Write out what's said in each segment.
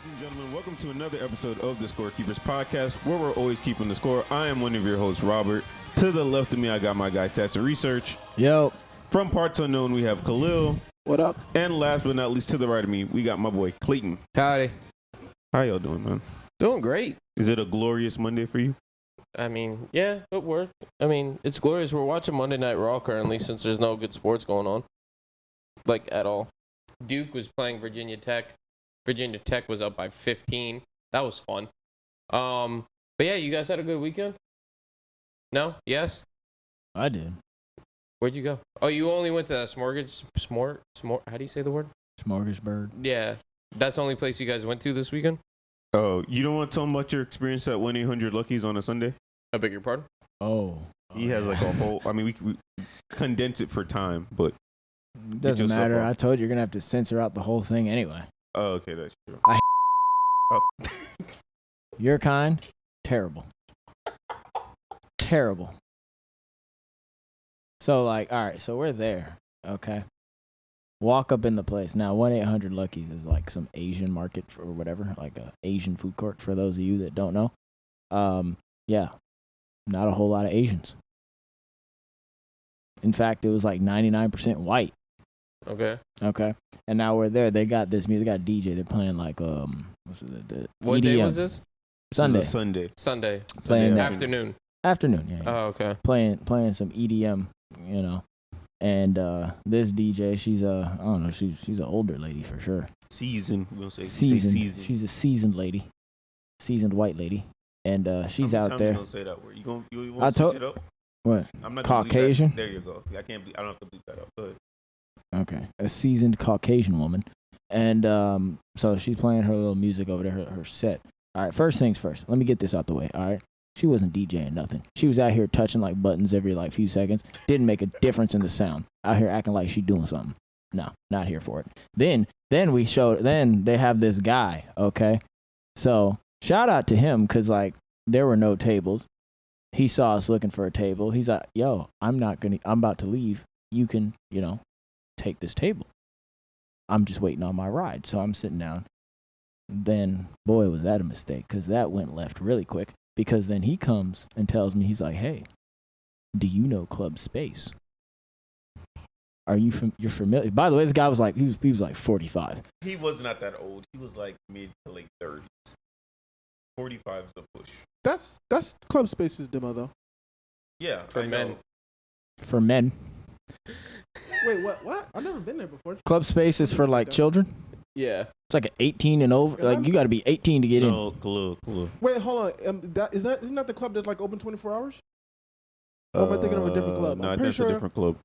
and gentlemen, welcome to another episode of the ScoreKeepers Podcast, where we're always keeping the score. I am one of your hosts, Robert. To the left of me, I got my guy, Stats and Research. Yo. From Parts Unknown, we have Khalil. What up? And last but not least, to the right of me, we got my boy, Clayton. Howdy. How y'all doing, man? Doing great. Is it a glorious Monday for you? I mean, yeah, it worked. I mean, it's glorious. We're watching Monday Night Raw currently since there's no good sports going on. Like, at all. Duke was playing Virginia Tech. Virginia Tech was up by 15. That was fun. But yeah, you guys had a good weekend? No? Yes? I did. Where'd you go? Oh, you only went to Smorgasburg? How do you say the word? Smorgasburg. Yeah. That's the only place you guys went to this weekend? Oh, you don't want to tell them about your experience at 1-800-Lucky's on a Sunday? I beg your pardon? Oh. He has like a whole, I mean, we condense it for time, but. It doesn't matter. I told you you're going to have to censor out the whole thing anyway. Oh, okay, that's true. Your kind, terrible. Terrible. So, like, all right, so we're there, okay? Walk up in the place. Now, 1-800-Lucky's is like some Asian market or whatever, like a Asian food court for those of you that don't know. Yeah, not a whole lot of Asians. In fact, it was like 99% white. Okay. Okay. And now we're there. They got this music. They got DJ. They're playing like what's it? What EDM. day was this? Sunday. Sunday. Playing afternoon. Afternoon. Yeah. Oh, okay. Playing some EDM. You know. And this DJ, she's I don't know. She's an older lady for sure. Seasoned. We'll say seasoned. She's a seasoned lady. Seasoned white lady. And she's out there. You don't say that word. You want to switch it up? What? I'm not Caucasian. There you go. I don't have to bleep that up. Go ahead. Okay, a seasoned Caucasian woman, and so she's playing her little music over there, her set. All right, first things first. Let me get this out the way. All right, she wasn't DJing nothing. She was out here touching like buttons every like few seconds. Didn't make a difference in the sound. Out here acting like she doing something. No, not here for it. Then they have this guy. Okay, so shout out to him because like there were no tables. He saw us looking for a table. He's like, "Yo, I'm about to leave. You can, take this table. I'm just waiting on my ride." So I'm sitting down. Then, boy, was that a mistake because that went left really quick because then he comes and tells me, he's like, "Hey, do you know Club Space? Are you're familiar?" By the way, this guy was like, he was like 45. He was not that old. He was like mid to late 30s. 45 is a push. That's Club Space's demo though. Yeah, for men. For men. Wait, what? I've never been there before. Club Space is for like children? Yeah. It's like an 18 and over. Like you got to be 18 to get in. No, cool. Wait, hold on. Isn't that the club that's like open 24 hours? Or am I thinking of a different club? No, that's a different club.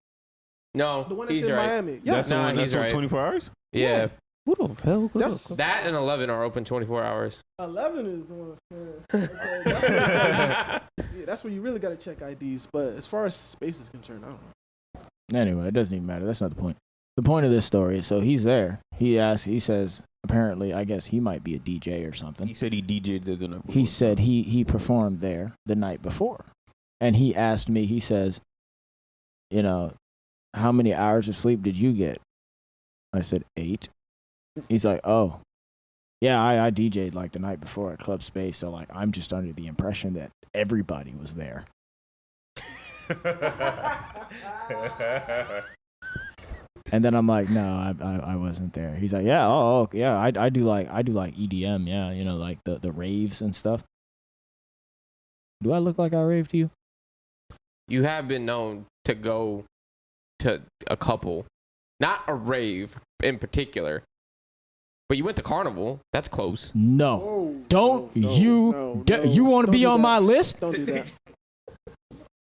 No, the one that's he's in right. Miami. Yeah. That's the one that's right. 24 hours? Yeah. What the hell? That and 11 are open 24 hours. 11 is the one. Yeah. Okay, that's where you really got to check IDs. But as far as space is concerned, I don't know. Anyway, it doesn't even matter. That's not the point. The point of this story is, so he's there. He says, apparently, I guess he might be a DJ or something. He said he DJ'd there the night before. He said he performed there the night before. And he asked me, he says, how many hours of sleep did you get? I said, 8. He's like, oh, yeah, I DJ'd like the night before at Club Space. So like, I'm just under the impression that everybody was there. And then I'm like, no, I wasn't there. He's like, yeah, yeah, I do like EDM, yeah, like the raves and stuff. Do I look like I rave to you? You have been known to go to a couple, not a rave in particular, but you went to Carnival. That's close. No, you want to be on my list? Don't do that.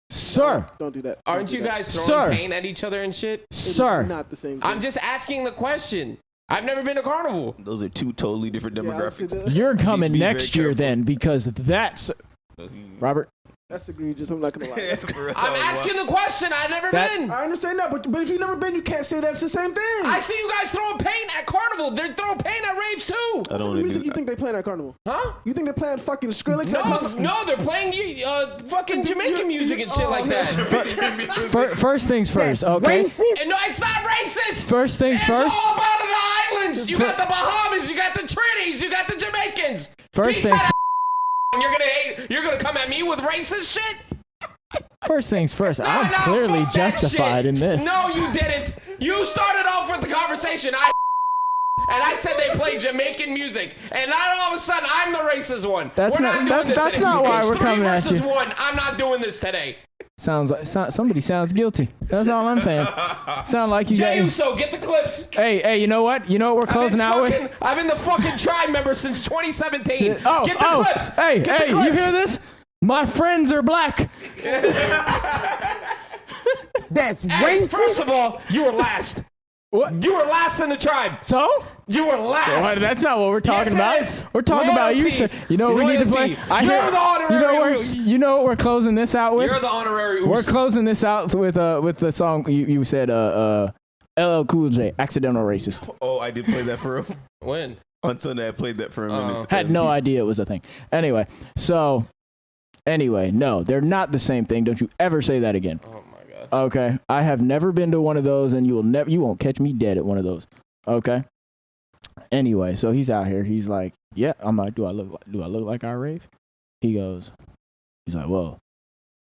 Sir. Don't do that. Aren't you guys throwing paint at each other and shit? Sir. It's not the same thing. I'm just asking the question. I've never been to Carnival. Those are two totally different demographics. You're coming next year then because that's... Robert? That's egregious. I'm not going to lie. I'm asking the question. I've never been. I understand that, but if you've never been, you can't say that's the same thing. I see you guys throwing paint at Carnival. They're throwing paint at raves too. I don't What want to music do you think they playing at Carnival? Huh? You think they're playing fucking Skrillex at Carnival? No, they're playing fucking Jamaican music and shit like that. First things first, okay? And no, it's not racist. First things first. It's all about the island Italians, you got the Bahamas, you got the Trinis, you got the Jamaicans. First things you're gonna come at me with racist shit? First things first, I'm clearly justified in this. No, you didn't. You started off with the conversation. And I said they play Jamaican music, and not all of a sudden I'm the racist one. That's not why we're coming at you. It's 3 versus 1. I'm not doing this today. Sounds like somebody sounds guilty. That's all I'm saying. Sound like you Jey got. Uso, get the clips. Hey, you know what? You know what we're closing out with? I've been the fucking tribe member since 2017. Get the clips. Hey, Get the clips. You hear this? My friends are black. That's Hey, racist. first of all, you were last. What? You were last in the tribe. So? You were last. Well, that's not what we're talking about. Yes, it is. We're talking about you, sir. You know what we need to play? You're the honorary. You know what we're closing this out with? You're the honorary. We're closing this out with the song you said LL Cool J, Accidental Racist. Oh, I did play that for him. When? On Sunday, I played that for him. Had no idea it was a thing. Anyway, no, they're not the same thing. Don't you ever say that again. Oh my god. Okay, I have never been to one of those, and you won't catch me dead at one of those. Okay. Anyway, so he's out here. He's like, yeah. I'm like, do I look like I rave? He's like, well,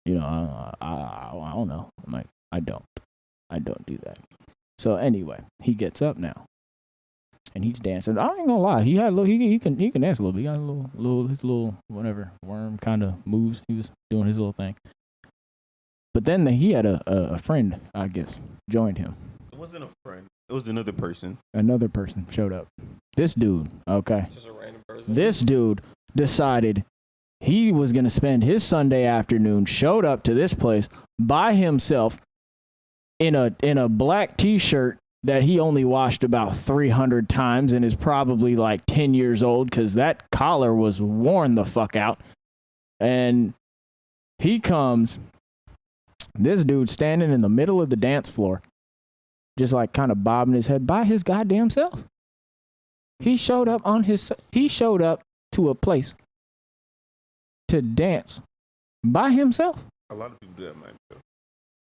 I don't know. I'm like, I don't do that. So anyway, he gets up now, and he's dancing. I ain't gonna lie, he can dance a little bit. He got his little whatever worm kind of moves. He was doing his little thing. But then he had a friend, I guess, joined him. It wasn't a friend. It was another person. Another person showed up. This dude, okay. Just a random person. This dude decided he was going to spend his Sunday afternoon, showed up to this place by himself in a black t-shirt that he only washed about 300 times and is probably like 10 years old because that collar was worn the fuck out. And he comes, this dude standing in the middle of the dance floor, just like kind of bobbing his head by his goddamn self. He showed up to a place to dance by himself. A lot of people do that, man.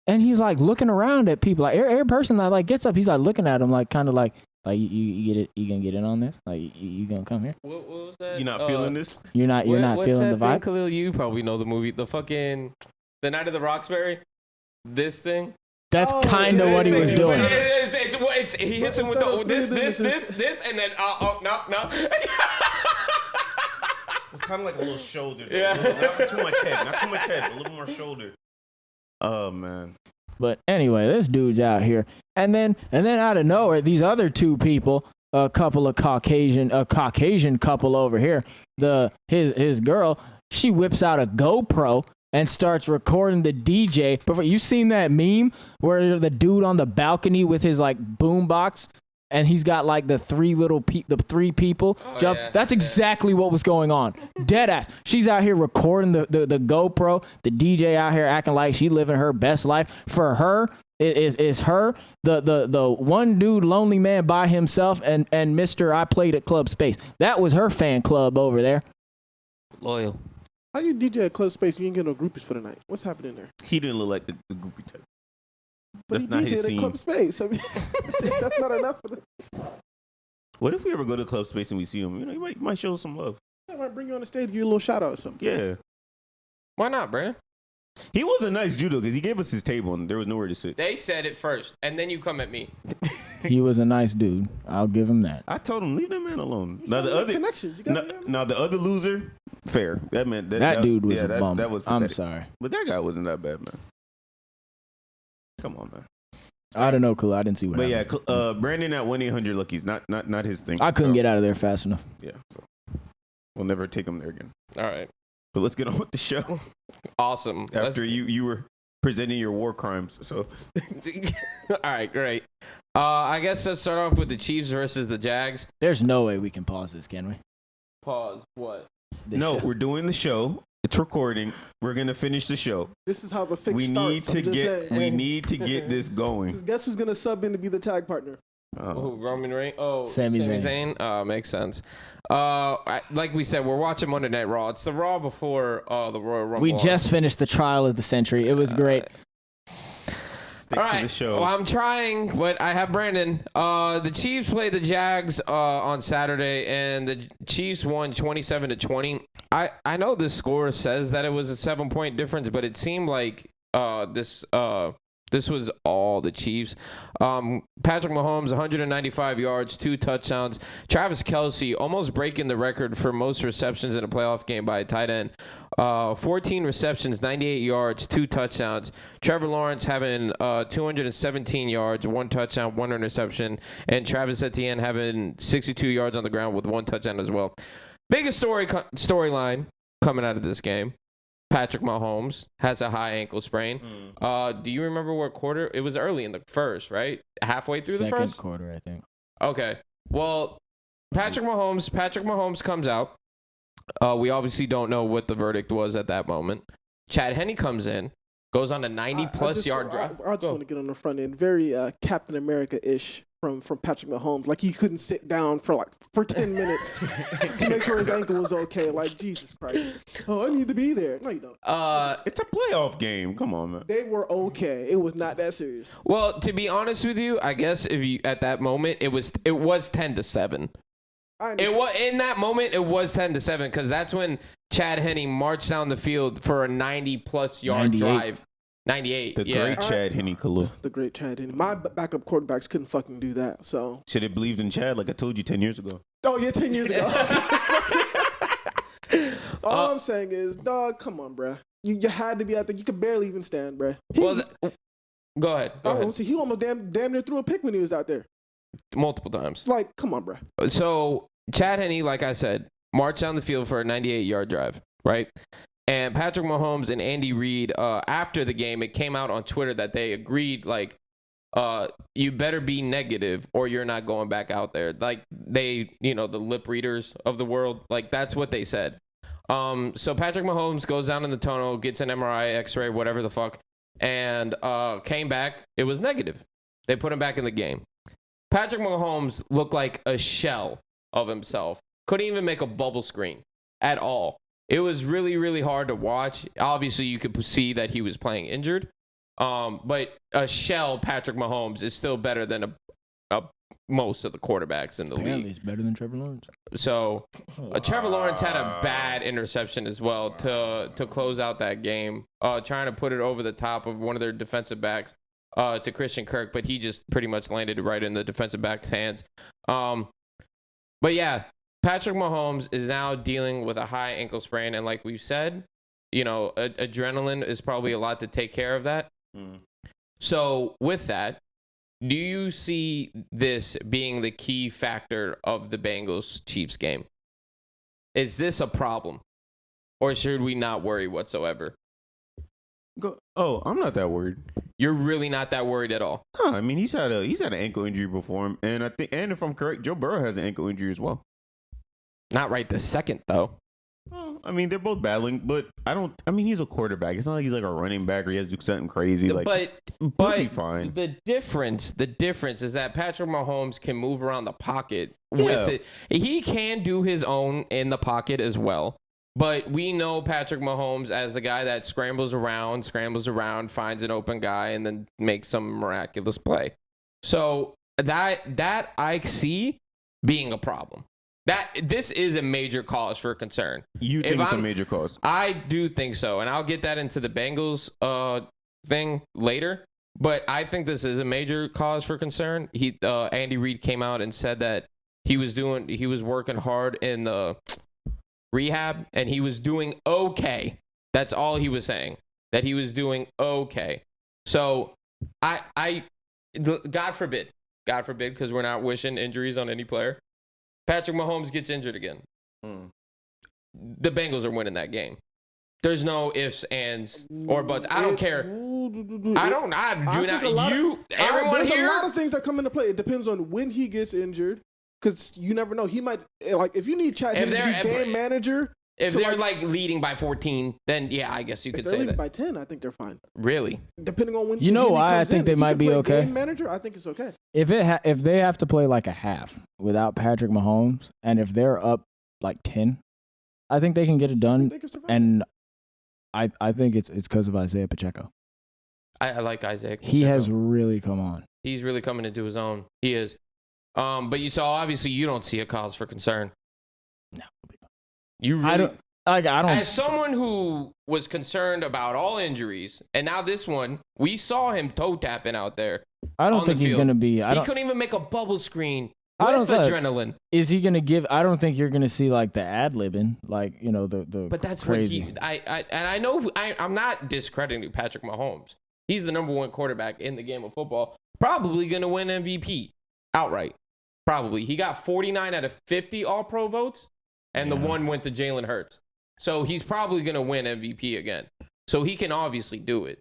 And he's like looking around at people. Like every person that like gets up, he's like looking at him like kind of like you get it, you gonna get in on this? Like you gonna come here? What was that? You're not feeling this? You're not feeling the vibe? Khalil, you probably know the movie. The Night of the Roxbury. This thing. That's kind of what he was doing. He hits him with this, and then no. It's kind of like a little shoulder. Yeah. Not too much head. A little more shoulder. Oh man. But anyway, this dude's out here, and then out of nowhere, these other two people, a Caucasian couple over here, his girl, she whips out a GoPro and starts recording the DJ. But you seen that meme where the dude on the balcony with his like boombox, and he's got like the three people jump. Yeah, That's exactly what was going on. Dead ass. She's out here recording the GoPro. The DJ out here acting like she living her best life. For her, it is her, the one dude, lonely man by himself, and Mr. I played at Club Space. That was her fan club over there. Loyal. How you DJ at Club Space? You ain't get no groupies for the night. What's happening there? He didn't look like the groupie type. But That's he not his DJ'd at scene. Club Space. I mean, that's not enough for the. What if we ever go to Club Space and we see him? You might show us some love. I might bring you on the stage, give you a little shout out or something. Yeah. Why not, Brandon? He was a nice dude though, because he gave us his table and there was nowhere to sit. They said it first, and then you come at me. He was a nice dude. I'll give him that. I told him, leave that man alone. You got connections. You got Now the other loser, fair. That meant That dude was yeah, a bum. That was I'm pathetic. sorry. But that guy wasn't that bad, man. Come on, man. I don't know, cool. I didn't see what But happened. yeah, Brandon at 1-800-Luckies, not his thing. I couldn't So, get out of there fast enough. Yeah, so we'll never take him there again. All right. But let's get on with the show. Awesome. After you were presenting your war crimes, so All right, great. I guess let's start off with the Chiefs versus the Jags. There's no way we can pause this, can we? Pause. What? This no, show. we're doing the show. It's recording. We're gonna finish the show. This is how the fix We starts. need to get this going. Guess who's gonna sub in to be the tag partner? Oh, Roman Reigns. Oh, Sami Zayn. Oh, makes sense. Like we said, we're watching Monday Night Raw. It's the Raw before the Royal Rumble. We just finished the trial of the century. It was great. Stick to the show. Well, I'm trying, but I have Brandon. The Chiefs played the Jags on Saturday, and the Chiefs won 27-20. I know this score says that it was a 7-point difference, but it seemed like this was all the Chiefs. Patrick Mahomes, 195 yards, 2 touchdowns. Travis Kelce almost breaking the record for most receptions in a playoff game by a tight end. 14 receptions, 98 yards, 2 touchdowns. Trevor Lawrence having 217 yards, 1 touchdown, 1 interception. And Travis Etienne having 62 yards on the ground with 1 touchdown as well. Biggest storyline coming out of this game. Patrick Mahomes has a high ankle sprain. Do you remember what quarter? It was early in the first, right? Halfway through the first? Second quarter, I think. Okay. Well, Patrick Mahomes comes out. We obviously don't know what the verdict was at that moment. Chad Henne comes in, goes on a 90-plus yard drive. I just want to get on the front end. Very Captain America-ish from Patrick Mahomes. Like he couldn't sit down for 10 minutes to make sure his ankle was okay. Like, Jesus Christ. Oh, I need to be there. No, you don't. It's a playoff game. Come on, man. They were okay. It was not that serious. Well, to be honest with you, I guess if you at that moment it was 10-7. It was in that moment. It was 10-7 because that's when Chad Henne marched down the field for a 90-plus yard 98. drive. 98. The great Chad Henne Kalu. The great Chad Henne. My backup quarterbacks couldn't fucking do that. So Should have believed in Chad like I told you 10 years ago. oh yeah, 10 years ago. All I'm saying is, dog, come on, bruh. You had to be out there. You could barely even stand, bruh. Go ahead. See, he almost damn near threw a pick when he was out there. Multiple times. Like, come on, bruh. So Chad Henne, like I said, marched down the field for a 98-yard drive, right? And Patrick Mahomes and Andy Reid, after the game, it came out on Twitter that they agreed, like, you better be negative or you're not going back out there. Like, they, the lip readers of the world, like, that's what they said. So Patrick Mahomes goes down in the tunnel, gets an MRI, X-ray, whatever the fuck, and came back. It was negative. They put him back in the game. Patrick Mahomes looked like a shell of himself. Couldn't even make a bubble screen at all. It was really, really hard to watch. Obviously, you could see that he was playing injured. But a shell Patrick Mahomes is still better than most of the quarterbacks in the Apparently league. it's better than Trevor Lawrence. So Trevor Lawrence had a bad interception as well to close out that game, trying to put it over the top of one of their defensive backs to Christian Kirk, but he just pretty much landed right in the defensive back's hands. But yeah, Patrick Mahomes is now dealing with a high ankle sprain, and like we've said, adrenaline is probably a lot to take care of that. So with that, do you see this being the key factor of the Bengals-Chiefs game? Is this a problem, or should we not worry whatsoever? I'm not that worried. You're really not that worried at all? Huh, I mean, he's had an ankle injury before, and if I'm correct, Joe Burrow has an ankle injury as well. Not right this second, though. Well, I mean, they're both battling, but he's a quarterback. It's not like he's like a running back or he has to do something crazy. Like, but he'll be fine. The difference is that Patrick Mahomes can move around the pocket Yeah. with it. He can do his own in the pocket as well. But we know Patrick Mahomes as the guy that scrambles around, finds an open guy, and then makes some miraculous play. So that I see being a problem. This is a major cause for concern. You think it's a major cause? I do think so, and I'll get that into the Bengals thing later. But I think this is a major cause for concern. Andy Reid came out and said that he was working hard in the rehab, and he was doing okay. That's all he was saying. That he was doing okay. So God forbid, because we're not wishing injuries on any player. Patrick Mahomes gets injured again. The Bengals are winning that game. There's no ifs, ands, or buts. I don't care. Everyone There's here. a lot of things that come into play. It depends on when he gets injured, because you never know. He might, like, if you need Chad Henne to be game manager. If they're like leading by 14, then yeah, I guess you could say that. If they're leading by 10, I think they're fine. Really? Depending on when. You know why I think they might be okay? Game manager, I think it's okay. If they have to play like a half without Patrick Mahomes, and if they're up like 10, I think they can get it done. They can survive. And I think it's because of Isaiah Pacheco. I like Isaac. He has really come on. He's really coming into his own. He is. But you saw, obviously, you don't see a cause for concern. No. You really, I don't. as someone who was concerned about all injuries, and now this one, we saw him toe tapping out there. I don't think he's going to be. He couldn't even make a bubble screen with I don't adrenaline. Is he going to give? I don't think you're going to see like the ad-libbing, like, you know, the But that's crazy. what I know I'm not discrediting Patrick Mahomes. He's the number one quarterback in the game of football. Probably going to win MVP outright. Probably. He got 49 out of 50 All-Pro votes, and the one went to Jalen Hurts. So he's probably going to win MVP again. So he can obviously do it.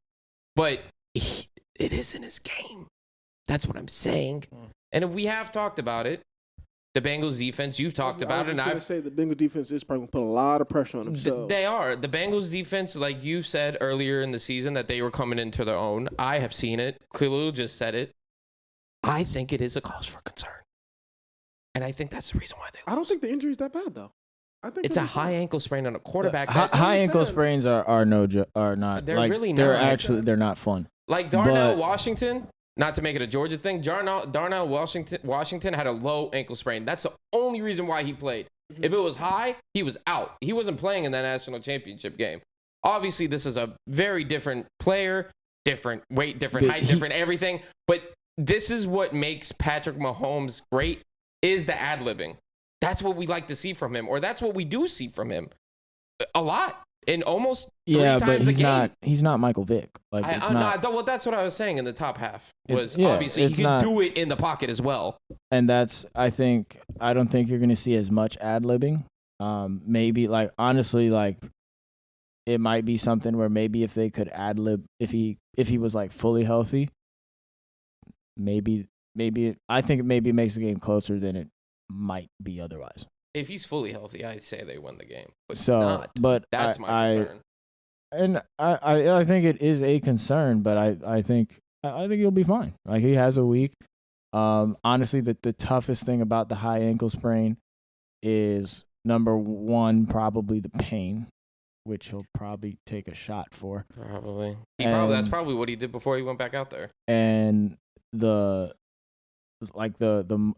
But it isn't his game. That's what I'm saying. And if we have talked about it, the Bengals defense, you've talked about it. I was going to say the Bengals defense is probably going to put a lot of pressure on themselves. They are. The Bengals defense, like you said earlier in the season, that they were coming into their own. I have seen it. Khalil just said it. I think it is a cause for concern. And I think that's the reason why they lose. I don't think the injury is that bad, though. I think it's a high ankle sprain on a quarterback. High ankle sprains are not. They're like, really they're not. Actually, they're not fun. Like Darnell Washington, not to make it a Georgia thing, Darnell Washington had a low ankle sprain. That's the only reason why he played. Mm-hmm. If it was high, he was out. He wasn't playing in that national championship game. Obviously, this is a very different player, different weight, different height, different everything. But this is what makes Patrick Mahomes great, is the ad-libbing. That's what we like to see from him, or that's what we do see from him a lot. In almost 3 times a game. He's not Michael Vick. Like, well, that's what I was saying in the top half. Obviously he can do it in the pocket as well. And I don't think you're going to see as much ad-libbing. Maybe, like, honestly, like, it might be something where maybe if they could ad-lib, if he was like fully healthy, maybe I think maybe it makes the game closer than it might be otherwise. If he's fully healthy, I'd say they win the game. But that's my concern. And I think it is a concern, but I think he'll be fine. Like, he has a week. Honestly, the toughest thing about the high ankle sprain is, number one, probably the pain, which he'll probably take a shot for. Probably. That's probably what he did before he went back out there. And the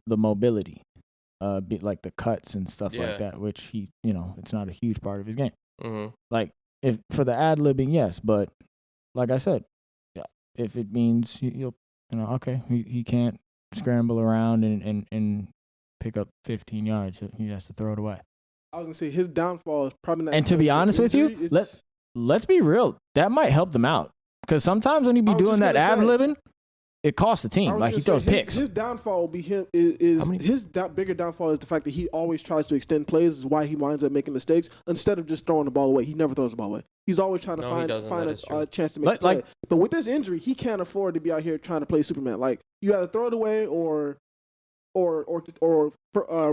mobility. Like the cuts and stuff like that, which he, it's not a huge part of his game. Mm-hmm. Like, if for the ad-libbing, yes, but like I said, if it means he can't scramble around and pick up 15 yards, he has to throw it away. I was gonna say his downfall is probably not. And to be honest with you, let's be real, that might help them out, because sometimes when you be doing that ad-libbing, it costs the team. Like, he throws picks. His downfall will be him. Bigger downfall is the fact that he always tries to extend plays. Is why he winds up making mistakes instead of just throwing the ball away. He never throws the ball away. He's always trying to find a chance to make a play. But with this injury, he can't afford to be out here trying to play Superman. Like, you either throw it away or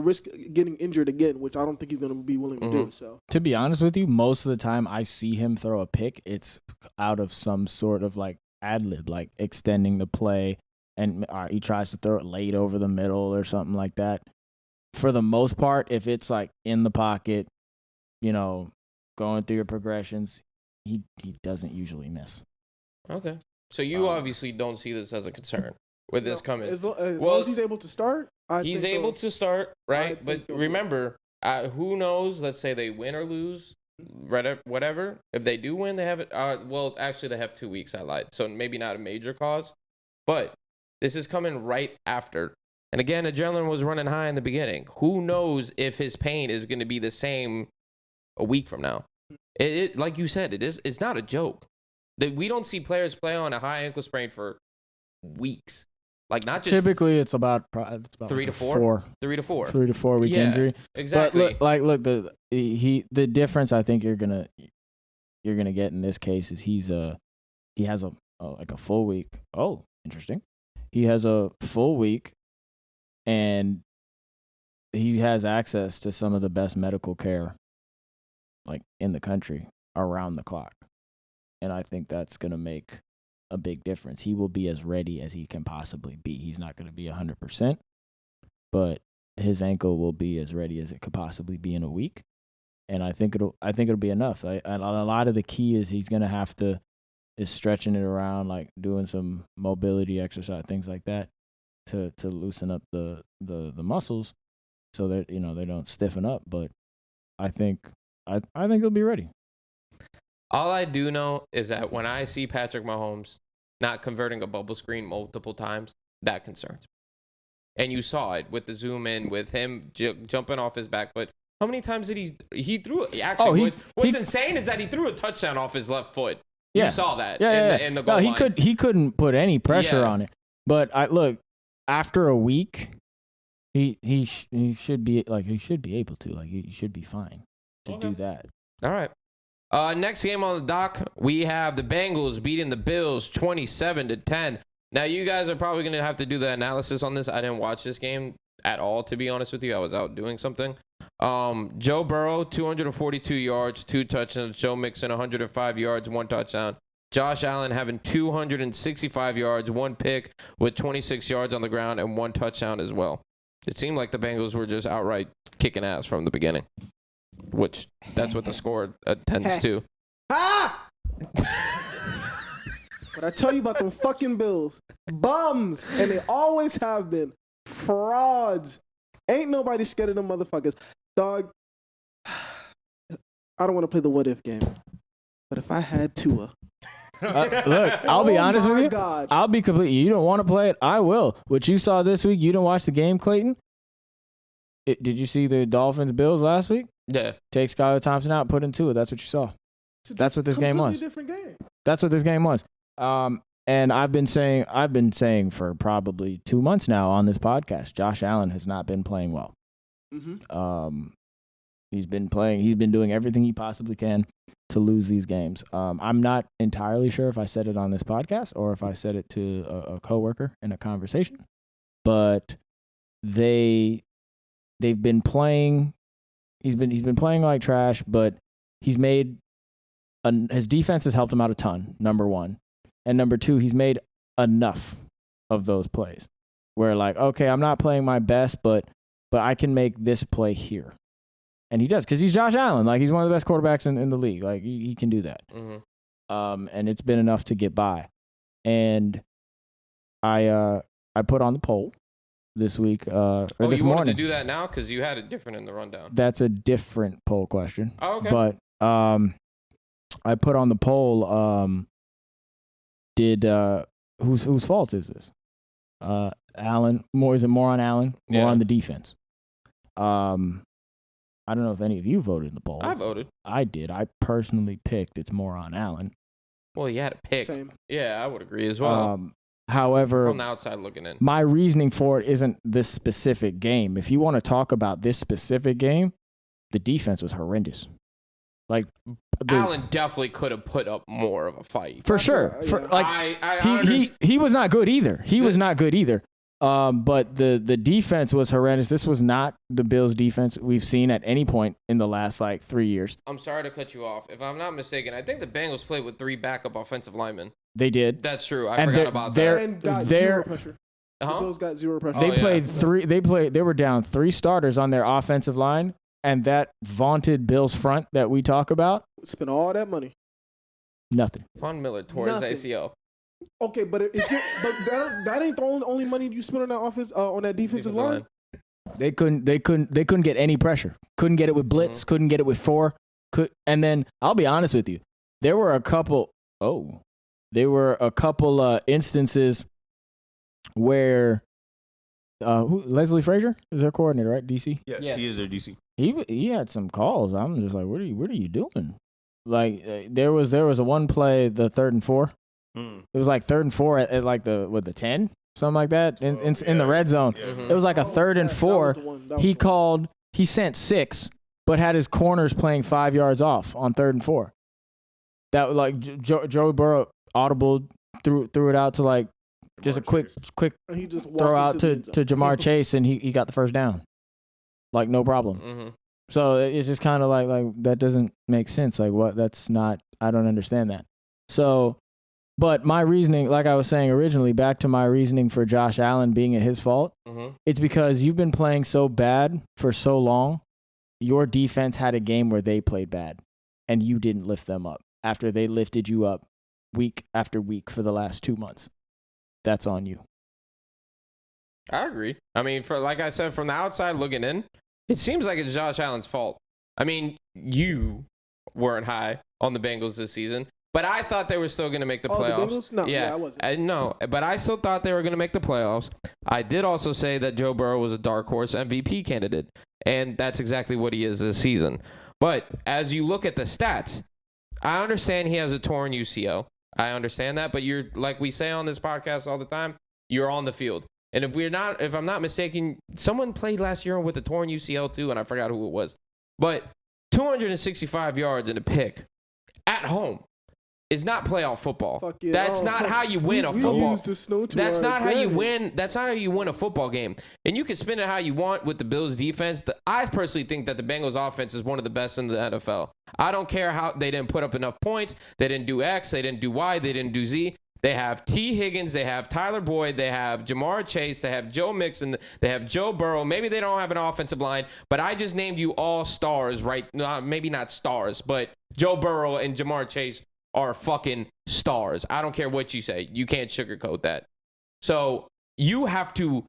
risk getting injured again, which I don't think he's going to be willing to do. So, to be honest with you, most of the time I see him throw a pick, it's out of some sort of like ad-lib, like extending the play, and he tries to throw it late over the middle or something like that. For the most part, if it's like in the pocket, going through your progressions, he doesn't usually miss. Okay. So you obviously don't see this as a concern with this coming. As long as he's able to start, he's able to start, right? But remember, who knows? Let's say they win or lose. Whatever. If they do win, they have it. Actually, they have 2 weeks. I lied. So maybe not a major cause, but this is coming right after. And again, adrenaline was running high in the beginning. Who knows if his pain is going to be the same a week from now? It like you said, it's not a joke. We don't see players play on a high ankle sprain for weeks. Like, not just typically, it's about 3 to 4. 3 to 4. 3 to 4 week injury. Exactly. But look, the difference I think you're gonna get in this case is he has a full week. Oh, interesting. He has a full week, and he has access to some of the best medical care, like, in the country, around the clock, and I think that's gonna make a big difference. He will be as ready as he can possibly be. He's not going to be 100%, but his ankle will be as ready as it could possibly be in a week. And I think it'll be enough. A lot of the key is he's going to have to is stretching it around, like doing some mobility exercise, things like that, to loosen up the muscles, so that they don't stiffen up. But I think he'll be ready. All I do know is that when I see Patrick Mahomes not converting a bubble screen multiple times, that concerns me. And you saw it with the zoom in, with him jumping off his back foot. How many times did he threw it? Actually, what's insane is that he threw a touchdown off his left foot. Yeah. You saw that in the goal line. He couldn't put any pressure on it. But after a week, he should be able to. He should be fine to do that. All right. Next game on the dock, we have the Bengals beating the Bills 27-10. Now, you guys are probably going to have to do the analysis on this. I didn't watch this game at all, to be honest with you. I was out doing something. Joe Burrow, 242 yards, 2 touchdowns. Joe Mixon, 105 yards, 1 touchdown. Josh Allen having 265 yards, 1 pick with 26 yards on the ground and 1 touchdown as well. It seemed like the Bengals were just outright kicking ass from the beginning, which that's what the score tends to. What I tell you about them fucking Bills, bums, and they always have been frauds. Ain't nobody scared of them motherfuckers, dog. I don't want to play the what if game, but if I had Tua, look, I'll be honest with you. God. I'll be completely. You don't want to play it? I will. What you saw this week, you didn't watch the game, Clayton? Did you see the Dolphins Bills last week? Yeah. Take Skylar Thompson out, put in Tua. That's what you saw. That's what this game was. Different game. That's what this game was. And I've been saying for probably 2 months now on this podcast, Josh Allen has not been playing well. Mm-hmm. He's been doing everything he possibly can to lose these games. I'm not entirely sure if I said it on this podcast or if I said it to a coworker in a conversation, but they've been playing. He's been playing like trash, but he's made his defense has helped him out a ton. Number one, and number two, he's made enough of those plays where okay, I'm not playing my best, but I can make this play here. And he does, because he's Josh Allen. He's one of the best quarterbacks in the league. He can do that. Mm-hmm. And it's been enough to get by. And I put on the poll this week, or this you morning. wanted to do that now? Because you had it different in the rundown. That's a different poll question. Oh, okay. But I put on the poll, whose fault is this? Allen. Is it more on Allen? More on the defense? I don't know if any of you voted in the poll. I voted. I did. I personally picked it's more on Allen. Well, you had to pick. Same. Yeah, I would agree as well. However, from the outside looking in, my reasoning for it isn't this specific game. If you want to talk about this specific game, the defense was horrendous. Allen definitely could have put up more of a fight. For sure. He was not good either. Was not good either. But the defense was horrendous. This was not the Bills' defense we've seen at any point in the last 3 years. I'm sorry to cut you off. If I'm not mistaken, I think the Bengals played with 3 backup offensive linemen. They did. That's true. I forgot about that. And got zero pressure. The Bills got zero pressure. They played 3. They were down 3 starters on their offensive line, and that vaunted Bills front that we talk about spent all that money. Nothing. Von Miller tore his ACL. Okay, but that ain't the only money you spent on that offense on that defensive line. They couldn't get any pressure. Couldn't get it with blitz. Mm-hmm. Couldn't get it with 4. And then I'll be honest with you, there were a couple instances where Leslie Frazier is their coordinator, right? DC. Yes, he is their DC. He had some calls. I'm just like, what are you doing? There was a one play, the 3rd and 4. It was 3rd and 4 at the 10, something like that, in the red zone. Yeah. It was a 3rd and 4. He sent 6, but had his corners playing 5 yards off on 3rd and 4. That Joe Burrow audible threw it out to just a quick throw out to Jamar Chase, and he got the first down, no problem. Mm-hmm. So it's just kind of like that doesn't make sense. What? That's not. I don't understand that. So. But my reasoning, like I was saying originally, back to my reasoning for Josh Allen being at his fault, it's because you've been playing so bad for so long. Your defense had a game where they played bad, and you didn't lift them up after they lifted you up week after week for the last 2 months. That's on you. I agree. I mean, like I said, from the outside looking in, it seems like it's Josh Allen's fault. I mean, you weren't high on the Bengals this season, but I thought they were still going to make the playoffs. The Bengals? No, yeah, I wasn't. No, but I still thought they were going to make the playoffs. I did also say that Joe Burrow was a dark horse MVP candidate, and that's exactly what he is this season. But as you look at the stats, I understand he has a torn UCL. I understand that, but you're, like we say on this podcast all the time, you're on the field. And if I'm not mistaken, someone played last year with a torn UCL too, and I forgot who it was. But 265 yards and a pick at home is not playoff football. Fuck yeah. That's not how you win a football. That's not how you win. That's not how you win a football game. And you can spin it how you want with the Bills defense. I personally think that the Bengals offense is one of the best in the NFL. I don't care how they didn't put up enough points. They didn't do X. They didn't do Y. They didn't do Z. They have T. Higgins. They have Tyler Boyd. They have Jamar Chase. They have Joe Mixon. They have Joe Burrow. Maybe they don't have an offensive line, but I just named you all stars, right? Maybe not stars, but Joe Burrow and Jamar Chase are fucking stars. I don't care what you say. You can't sugarcoat that. So you have to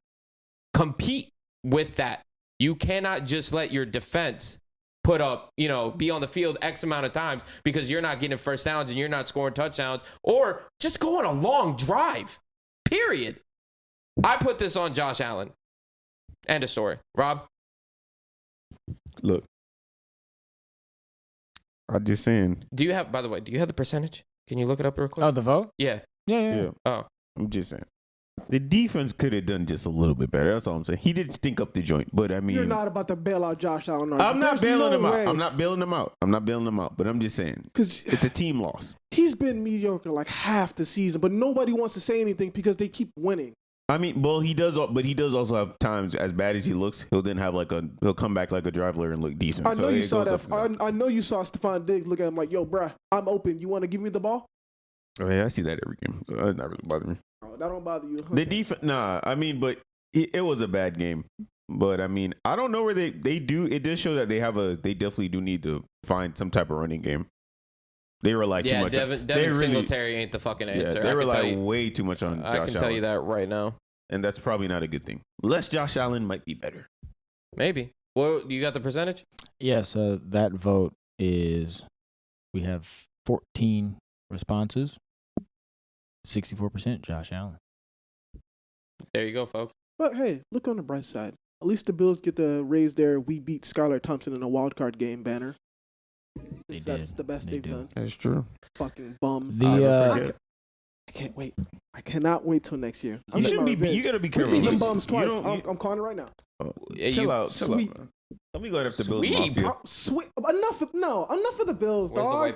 compete with that. You cannot just let your defense put up, be on the field X amount of times because you're not getting first downs and you're not scoring touchdowns, or just go on a long drive, period. I put this on Josh Allen. End of story. Rob? Look, I'm just saying. By the way, do you have the percentage? Can you look it up real quick? Oh, the vote? Yeah. Yeah. Oh. I'm just saying. The defense could have done just a little bit better. That's all I'm saying. He did stink up the joint, but I mean, you're not about to bail out Josh Allen. I'm not bailing him out. I'm not bailing him out. But I'm just saying, because it's a team loss. He's been mediocre like half the season, but nobody wants to say anything because they keep winning. I mean, well, he does also have times, as bad as he looks, he'll then have he'll come back like a driver and look decent. I know you saw that. I know you saw Stephon Diggs look at him like, "Yo, bruh, I'm open. You want to give me the ball?" Oh yeah, I see that every game. So that not really bother me. Oh, that don't bother you. The defense, I mean, but it was a bad game. But I mean, I don't know where they do. It does show that they definitely do need to find some type of running game. They rely too much. Devin Singletary ain't the fucking answer. Yeah, they rely way too much on Josh Allen. I can tell you that right now. And that's probably not a good thing. Less Josh Allen might be better. Maybe. Well, you got the percentage? Yes, that vote is, we have 14 responses. 64% Josh Allen. There you go, folks. But hey, look on the bright side. At least the Bills get to raise their "We beat Skylar Thompson in a wild card game" banner. That's the best they've done. That's true. Fucking bums. I can't wait. I cannot wait till next year. You shouldn't be. You gotta be careful. We're beating bums twice. I'm calling it right now. Chill out. Let me go after Bills Mafia. Sweet. Enough of the Bills, dog.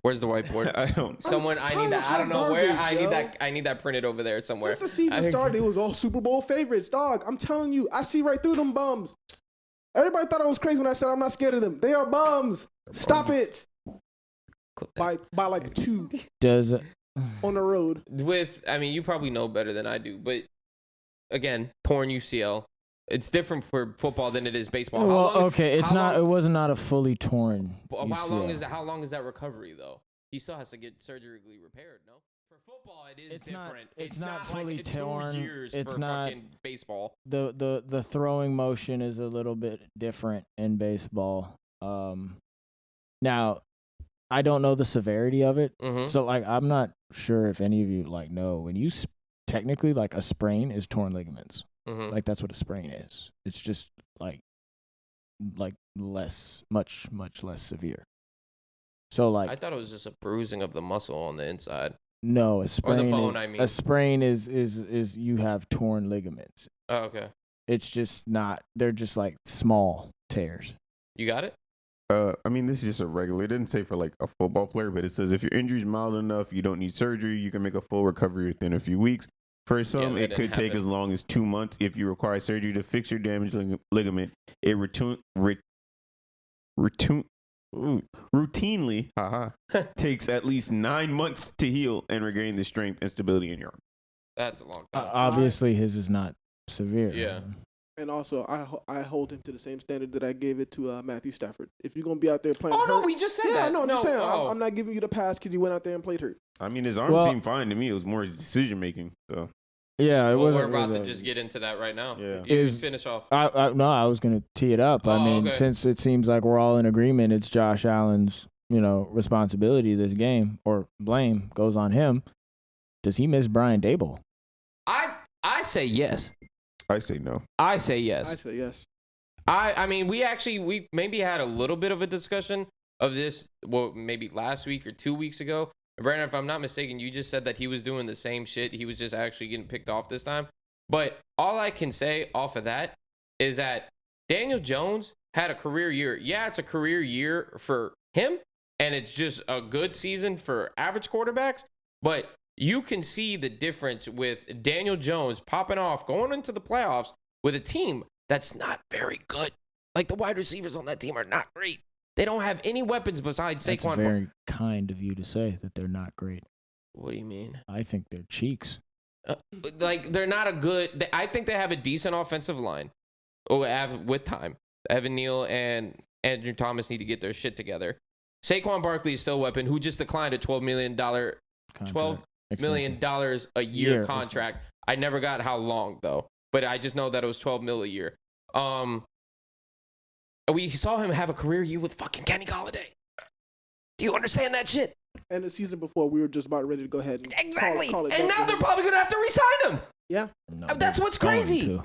Where's the whiteboard? I don't. I need that. I don't know where. I need that printed over there somewhere. Since the season started, it was all Super Bowl favorites, dog. I'm telling you, I see right through them bums. Everybody thought I was crazy when I said I'm not scared of them. They are bums. Stop it. By like 2. Does on the road. You probably know better than I do, but again, torn UCL. It's different for football than it is baseball. It was not a fully torn UCL. How long is that recovery though? He still has to get surgically repaired, no? For football, it's different. It's not fully like torn. 2 years it's for not fucking baseball. The throwing motion is a little bit different in baseball. Now, I don't know the severity of it, so I'm not sure if any of you know when you technically a sprain is torn ligaments. That's what a sprain is. It's just like much less severe. So I thought it was just a bruising of the muscle on the inside. No, a sprain. Or the bone, I mean. A sprain is you have torn ligaments. Oh, okay. It's just not. They're just like small tears. You got it? This is just a regular. It didn't say for a football player, but it says if your injury is mild enough, you don't need surgery. You can make a full recovery within a few weeks. For some, it could take as long as 2 months. If you require surgery to fix your damaged ligament, it routinely takes at least 9 months to heal and regain the strength and stability in your arm. That's a long time. Obviously, his is not severe. Yeah. And also, I hold him to the same standard that I gave it to Matthew Stafford. If you're gonna be out there playing, Oh hurt, no, we just said that. Yeah, no, I'm just saying. Oh. I'm not giving you the pass because you went out there and played hurt. I mean, his arm seemed fine to me. It was more his decision making. So yeah, it wasn't. We're about to just get into that right now. Yeah. You finish off. I was gonna tee it up. I mean, since it seems like we're all in agreement, it's Josh Allen's responsibility this game, or blame goes on him. Does he miss Brian Daboll? I say yes. I say no. I say yes. I say yes. I mean, we maybe had a little bit of a discussion of this, maybe last week or 2 weeks ago. Brandon, if I'm not mistaken, you just said that he was doing the same shit. He was just actually getting picked off this time. But all I can say off of that is that Daniel Jones had a career year. Yeah, it's a career year for him, and it's just a good season for average quarterbacks. But you can see the difference with Daniel Jones popping off, going into the playoffs with a team that's not very good. Like, the wide receivers on that team are not great. They don't have any weapons besides Saquon. That's very kind of you to say that they're not great. What do you mean? I think they're cheeks. They're not a good. I think they have a decent offensive line. With time, Evan Neal and Andrew Thomas need to get their shit together. Saquon Barkley is still a weapon who just declined a $12 million a year contract. I never got how long though, but I just know that it was $12 million a year. We saw him have a career year with fucking Kenny Golladay. Do you understand that shit? And the season before, we were just about ready to go ahead and exactly. call it and now they're probably gonna have to re-sign him. Yeah, no, that's what's crazy.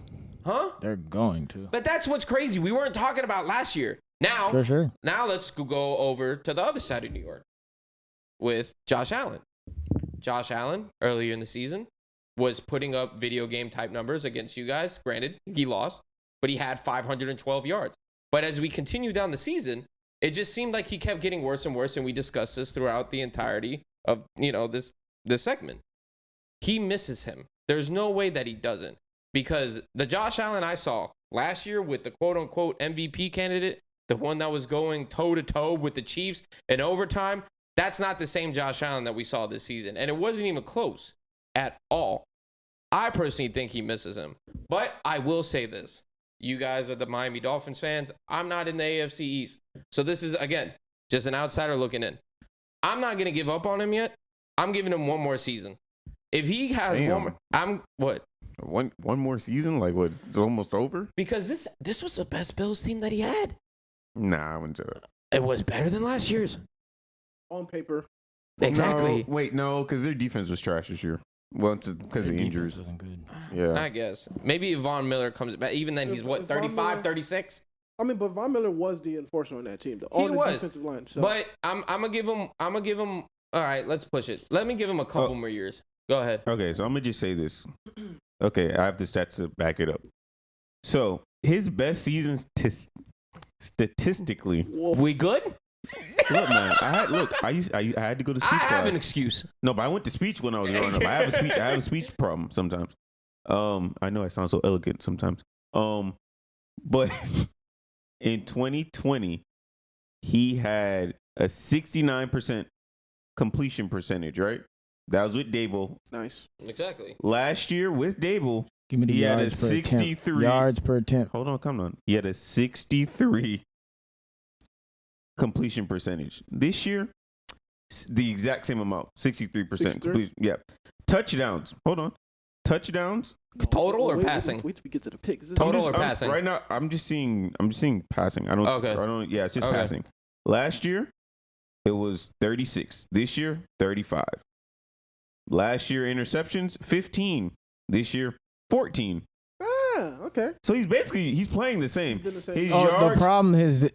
Huh? They're going to. But that's what's crazy. We weren't talking about last year. Now, for sure. Now let's go over to the other side of New York with Josh Allen. Josh Allen, earlier in the season, was putting up video game type numbers against you guys. Granted, he lost, but he had 512 yards. But as we continue down the season, it just seemed like he kept getting worse and worse, and we discussed this throughout the entirety of this segment. He misses him. There's no way that he doesn't, because the Josh Allen I saw last year with the quote-unquote MVP candidate, the one that was going toe-to-toe with the Chiefs in overtime, that's not the same Josh Allen that we saw this season, and it wasn't even close at all. I personally think he misses him, but I will say this. You guys are the Miami Dolphins fans. I'm not in the AFC East. So this is, again, just an outsider looking in. I'm not going to give up on him yet. I'm giving him one more season. If he has one more season? Like, what? It's almost over? Because this was the best Bills team that he had. Nah, I wouldn't say that. It was better than last year's. On paper. Exactly. No, because their defense was trash this year. Well, because of injuries. Wasn't good. Yeah. I guess. Maybe if Von Miller comes back. Even then, he's 35, 36? I mean, but Von Miller was the enforcer on that team, though. He was. Defensive line. So. But I'm gonna give him. All right, let's push it. Let me give him a couple more years. Go ahead. Okay, so I'm gonna just say this. Okay, I have the stats to back it up. So his best season statistically. We good? Look, man. I had to go to speech class. I have an excuse. No, but I went to speech when I was growing up. I have a speech problem sometimes. I know I sound so elegant sometimes. But in 2020, he had a 69% completion percentage, right? That was with Daboll. Nice. Exactly. Last year with Daboll, Give me the he had a yards per 63 attempt. Yards per attempt. Hold on, come on. He had a 63 completion percentage. This year, the exact same amount, 63% completion. Yeah. Touchdowns. Hold on. Touchdowns. Total or passing? Wait till we get to the picks. Total or passing? Right now, I'm just seeing passing. Yeah, it's just passing. Last year, it was 36. This year, 35. Last year, interceptions, 15. This year, 14. Okay. So he's playing the same. His yards, the problem is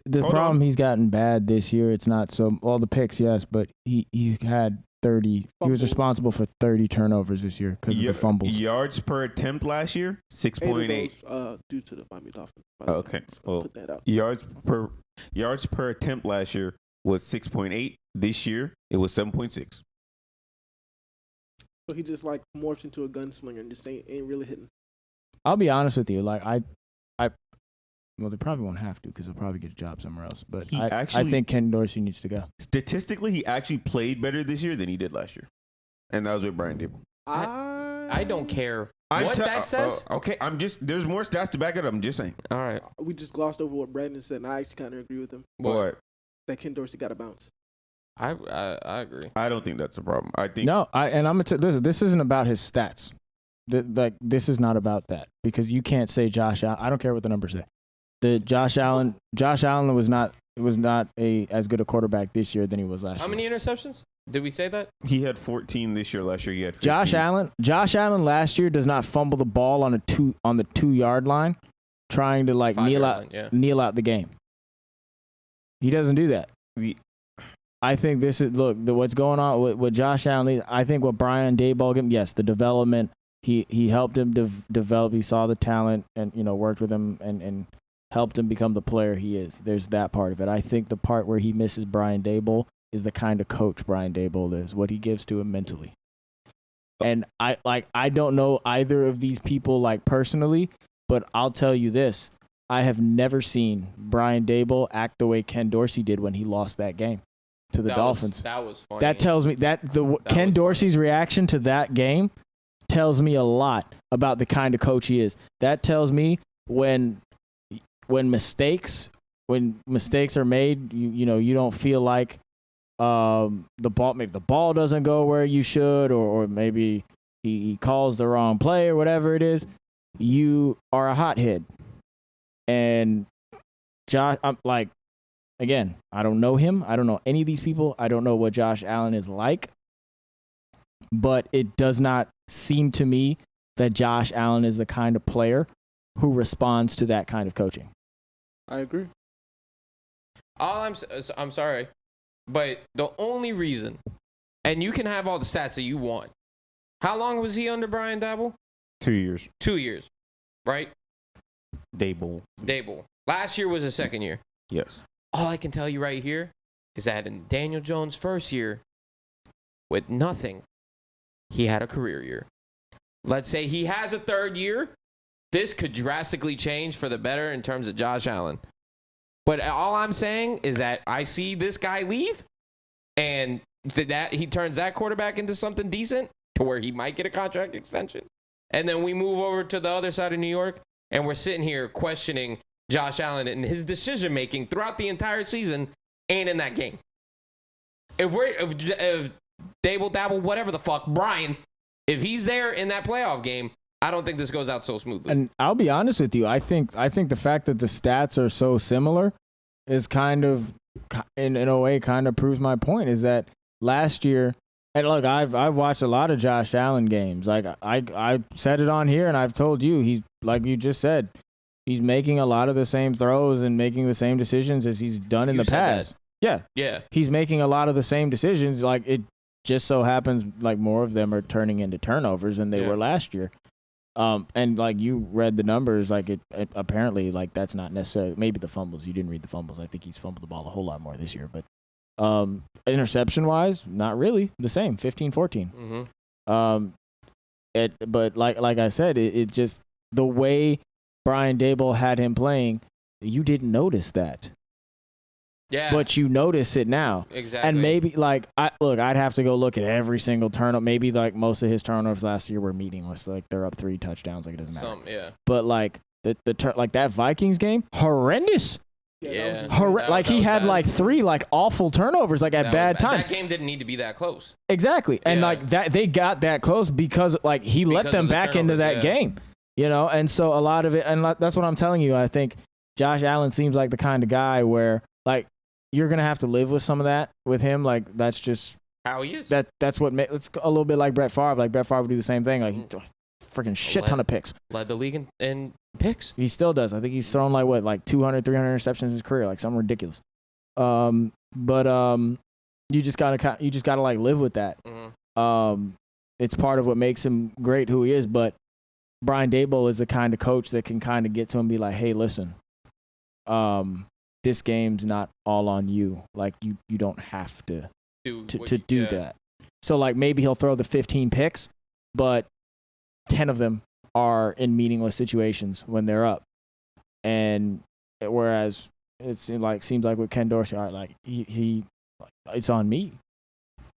he's gotten bad this year. It's not so all the picks, yes, but he had 30. Fumbles. He was responsible for 30 turnovers this year because of the fumbles. Yards per attempt last year, 6.8. Due to the Miami Dolphins. Okay. Well, put that out. Yards per attempt last year was 6.8. This year it was 7.6. So he just like morphs into a gunslinger and just ain't really hitting. I'll be honest with you. Like well, they probably won't have to because they'll probably get a job somewhere else. But I think Ken Dorsey needs to go. Statistically, he actually played better this year than he did last year, and that was with Brian Daboll. I don't care That says? Okay, there's more stats to back it up. I'm just saying. All right. We just glossed over what Brandon said, and I actually kind of agree with him. What? That Ken Dorsey got to bounce. I agree. I don't think that's a problem. I think I'm gonna listen. This isn't about his stats. This is not about that because you can't say Josh Allen. I don't care what the numbers say. Josh Allen was not as good a quarterback this year than he was last year. How many interceptions? Did we say that? he had 14 this year. Last year he had 15. Josh Allen last year does not fumble the ball on the 2-yard line, trying to like kneel out the game. He doesn't do that. I think this is what's going on with Josh Allen. I think what Brian Daboll, yes, the development. He helped him develop. He saw the talent and worked with him and helped him become the player he is. There's that part of it. I think the part where he misses Brian Daboll is the kind of coach Brian Daboll is, what he gives to him mentally. And I don't know either of these people like personally, but I'll tell you this. I have never seen Brian Daboll act the way Ken Dorsey did when he lost that game to the Dolphins. That was funny. That tells me that Ken Dorsey's reaction to that game tells me a lot about the kind of coach he is. That tells me when mistakes are made, you don't feel like the ball doesn't go where you should, or maybe he calls the wrong play or whatever it is. You are a hothead. And Josh, I'm like, again, I don't know him. I don't know any of these people. I don't know what Josh Allen is like. But it does not seem to me that Josh Allen is the kind of player who responds to that kind of coaching. I agree. I'm sorry, but the only reason, and you can have all the stats that you want. How long was he under Brian Daboll? 2 years. 2 years, right? Daboll. Last year was his second year. Yes. All I can tell you right here is that in Daniel Jones' first year, with nothing, he had a career year. Let's say he has a third year. This could drastically change for the better in terms of Josh Allen. But all I'm saying is that I see this guy leave, and that he turns that quarterback into something decent to where he might get a contract extension. And then we move over to the other side of New York, and we're sitting here questioning Josh Allen and his decision-making throughout the entire season and in that game. If Daboll, whatever the fuck, Brian, if he's there in that playoff game, I don't think this goes out so smoothly. And I'll be honest with you. I think the fact that the stats are so similar is kind of, in a way, kind of proves my point. Is that last year, and look, I've watched a lot of Josh Allen games. Like I said it on here, and I've told you, he's like you just said, he's making a lot of the same throws and making the same decisions as he's done in the past. Yeah. He's making a lot of the same decisions. Like it just so happens, like more of them are turning into turnovers than they were last year. And like you read the numbers, like it apparently like that's not necessarily, maybe the fumbles. You didn't read the fumbles. I think he's fumbled the ball a whole lot more this year, but interception wise, not really the same, 15-14. Mm-hmm. But like I said, it just the way Brian Daboll had him playing, you didn't notice that. Yeah. But you notice it now. Exactly. And maybe like I'd have to go look at every single turnover. Maybe like most of his turnovers last year were meaningless. Like they're up 3 touchdowns. Like it doesn't matter. Yeah. But like like that Vikings game, horrendous. Yeah. Like he had like 3 like awful turnovers like at bad times. That game didn't need to be that close. Exactly. And like that they got that close because like he let them back into that game. You know, and so a lot of it, and that's what I'm telling you. I think Josh Allen seems like the kind of guy where like you're gonna have to live with some of that with him. Like that's just how he is. That's what it's a little bit like Brett Favre. Like Brett Favre would do the same thing. Like freaking shit ton of picks. Led the league in picks. He still does. I think he's thrown like 200, 300 interceptions in his career, like something ridiculous. But you just gotta like live with that. Mm-hmm. It's part of what makes him great, who he is. But Brian Daboll is the kind of coach that can kind of get to him and be like, hey, listen, this game's not all on you. Like you don't have to do that. So like maybe he'll throw the 15 picks, but 10 of them are in meaningless situations when they're up. And whereas it's like seems like with Ken Dorsey, all right, like he it's on me.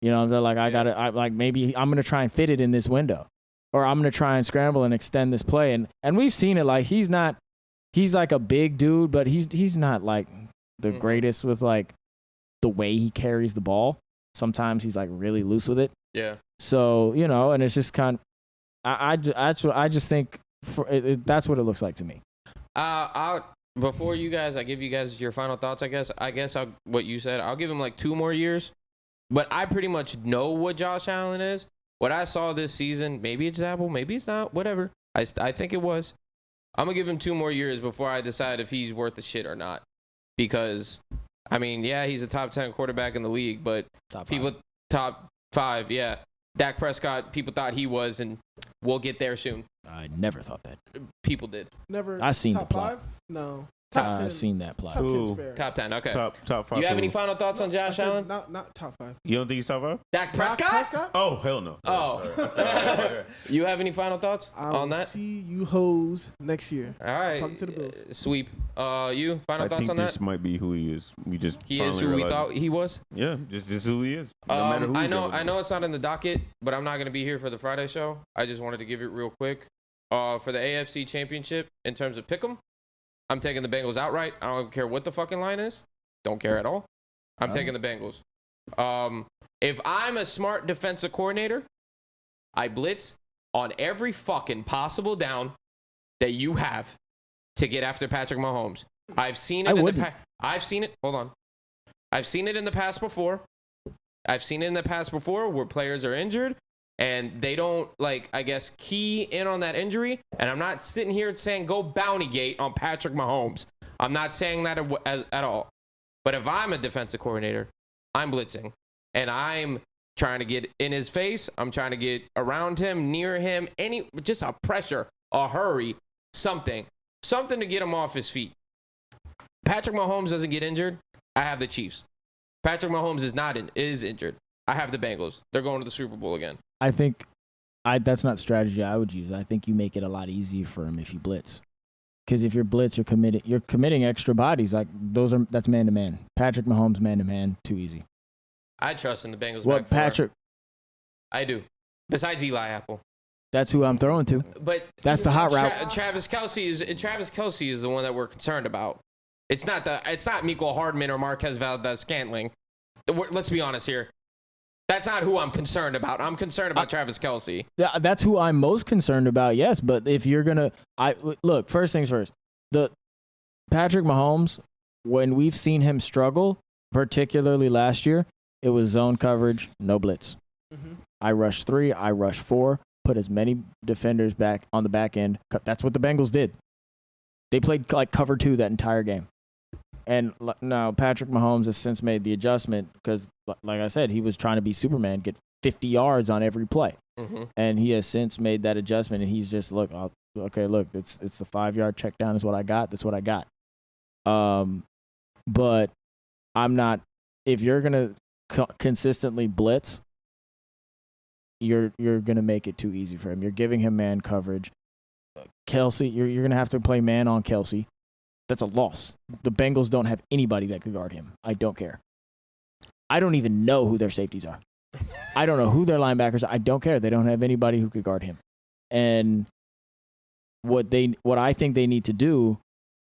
You know, like I gotta maybe I'm gonna try and fit it in this window. or I'm going to try and scramble and extend this play. And we've seen it. Like, he's like a big dude, but he's not like the greatest with like the way he carries the ball. Sometimes he's like really loose with it. Yeah. So, you know, and it's just kind of, I just think that's what it looks like to me. Before you guys, I give you guys your final thoughts, I guess what you said, I'll give him like 2 more years. But I pretty much know what Josh Allen is. What I saw this season, maybe it's Daboll, maybe it's not, whatever. I think it was. I'm going to give him 2 more years before I decide if he's worth the shit or not. Because, I mean, yeah, he's a top 10 quarterback in the league, but top 5, yeah. Dak Prescott, people thought he was, and we'll get there soon. I never thought that. People did. Never. I seen top the plot. 5? No. Top 10. I've seen that plot. Top 10's fair. Top 10, okay. Top 5. You have any final thoughts on Josh Allen? Not top 5. You don't think he's top 5? Dak Prescott? Oh, hell no. Oh. You have any final thoughts on that? I'll see you hoes next year. All right. Talking to the Bills. Sweep. You, final I thoughts think on that? this might be who he is. He is who we thought he was? Yeah, just who he is. No matter who I know it's not in the docket, but I'm not going to be here for the Friday show. I just wanted to give it real quick. For the AFC Championship, in terms of pick'em, I'm taking the Bengals outright. I don't care what the fucking line is. Don't care at all. I'm taking the Bengals. If I'm a smart defensive coordinator, I blitz on every fucking possible down that you have to get after Patrick Mahomes. I've seen it. I've seen it. Hold on. I've seen it in the past before. Where players are injured and they don't, like, I guess, key in on that injury. And I'm not sitting here saying go bounty gate on Patrick Mahomes. I'm not saying that at all. But if I'm a defensive coordinator, I'm blitzing. And I'm trying to get in his face. I'm trying to get around him, near him, just a pressure, a hurry, something to get him off his feet. Patrick Mahomes doesn't get injured. I have the Chiefs. Patrick Mahomes is injured. I have the Bengals. They're going to the Super Bowl again. I think that's not strategy I would use. I think you make it a lot easier for him if you blitz. Because if you're blitz, you're committing extra bodies. Like that's man to man. Patrick Mahomes man to man, too easy. I trust in the Bengals. What Patrick? I do. Besides Eli Apple. That's who I'm throwing to. But that's the hot route. Travis Kelce is the one that we're concerned about. It's not Mecole Hardman or Marquez Valdez-Scantling. Let's be honest here. That's not who I'm concerned about. I'm concerned about Travis Kelce. Yeah, that's who I'm most concerned about. Yes, but if you're gonna, look. First things first. The Patrick Mahomes, when we've seen him struggle, particularly last year, it was zone coverage, no blitz. Mm-hmm. I rush 3, I rush 4, put as many defenders back on the back end. That's what the Bengals did. They played like cover 2 that entire game. And now Patrick Mahomes has since made the adjustment because, like I said, he was trying to be Superman, get 50 yards on every play. Mm-hmm. And he has since made that adjustment, and he's just, look, it's the 5-yard check down is what I got. That's what I got. But I'm not – if you're going to consistently blitz, you're going to make it too easy for him. You're giving him man coverage. Kelce, you're going to have to play man on Kelce. That's a loss. The Bengals don't have anybody that could guard him. I don't care. I don't even know who their safeties are. I don't know who their linebackers are. I don't care. They don't have anybody who could guard him. And what I think they need to do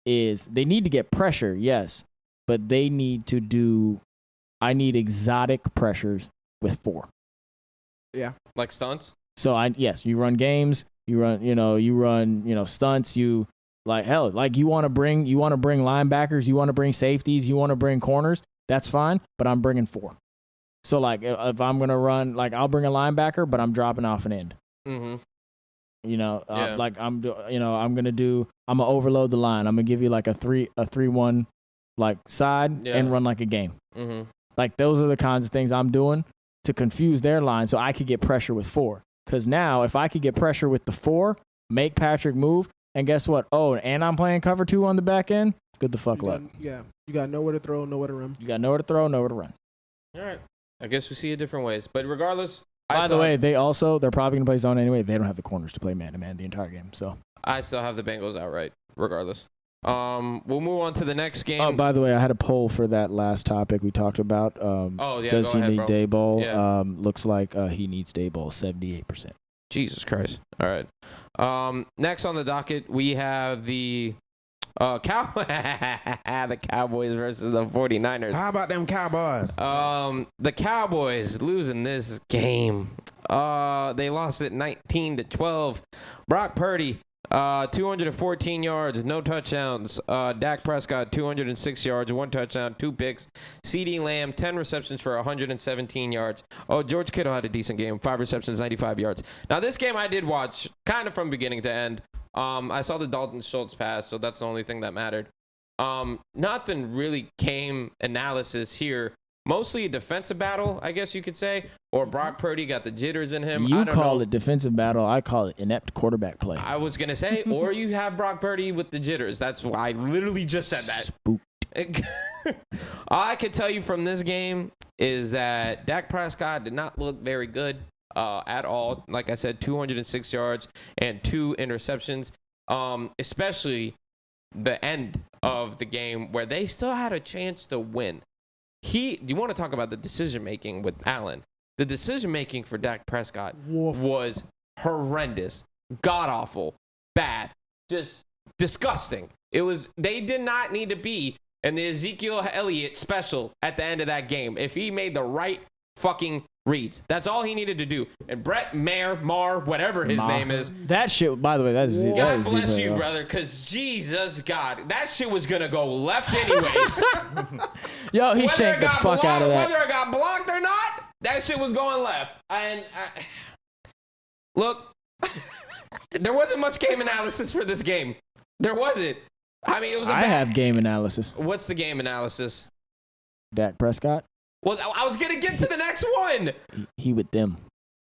is they need to get pressure, yes, but they need to do – I need exotic pressures with 4. Yeah. Like stunts? So, you run games, you run stunts, you – like hell, like you want to bring linebackers, you want to bring safeties, you want to bring corners. That's fine, but I'm bringing 4. So like if I'm gonna run, like I'll bring a linebacker, but I'm dropping off an end. Mm-hmm. Like I'm gonna overload the line. I'm gonna give you like a 3-1 like side and run like a game. Mm-hmm. Like those are the kinds of things I'm doing to confuse their line, so I could get pressure with 4. Because now if I could get pressure with the 4, make Patrick move. And guess what? Oh, and I'm playing cover 2 on the back end. Good the fuck luck. Yeah, you got nowhere to throw, nowhere to run. You got nowhere to throw, nowhere to run. All right. I guess we see it different ways. But regardless, by the way, they're probably gonna play zone anyway. They don't have the corners to play man to man the entire game. So I still have the Bengals outright, regardless. We'll move on to the next game. Oh, by the way, I had a poll for that last topic we talked about. Does he need Daboll? Yeah. Looks like he needs Daboll 78%. Jesus Christ. All right. Next on the docket, we have the the Cowboys versus the 49ers. How about them Cowboys? The Cowboys losing this game. They lost it 19-12. Brock Purdy, 214 yards, no touchdowns. Dak Prescott, 206 yards, 1 touchdown, 2 picks. CeeDee Lamb, 10 receptions for 117 yards. Oh, George Kittle had a decent game, 5 receptions, 95 yards. Now, this game I did watch kind of from beginning to end. I saw the Dalton Schultz pass, so that's the only thing that mattered. Nothing really came analysis here. Mostly a defensive battle, I guess you could say. Or Brock Purdy got the jitters in him. You call it defensive battle. I call it inept quarterback play. I was going to say, or you have Brock Purdy with the jitters. That's why I literally just said that. Spooked. All I can tell you from this game is that Dak Prescott did not look very good at all. Like I said, 206 yards and 2 interceptions, especially the end of the game where they still had a chance to win. You want to talk about the decision-making with Allen. The decision-making for Dak Prescott was horrendous, god-awful, bad, just disgusting. They did not need to be in the Ezekiel Elliott special at the end of that game if he made the right fucking reads. That's all he needed to do. And Brett Maher, whatever his name is. That shit, by the way, that's God bless you, brother, because Jesus, God, that shit was going to go left anyways. Yo, he shanked the fuck out of that. Whether it got blocked or not, that shit was going left. Look, there wasn't much game analysis for this game. There wasn't. I mean, it was I have game analysis. What's the game analysis? Dak Prescott. Well, I was going to get to the next one. He with them.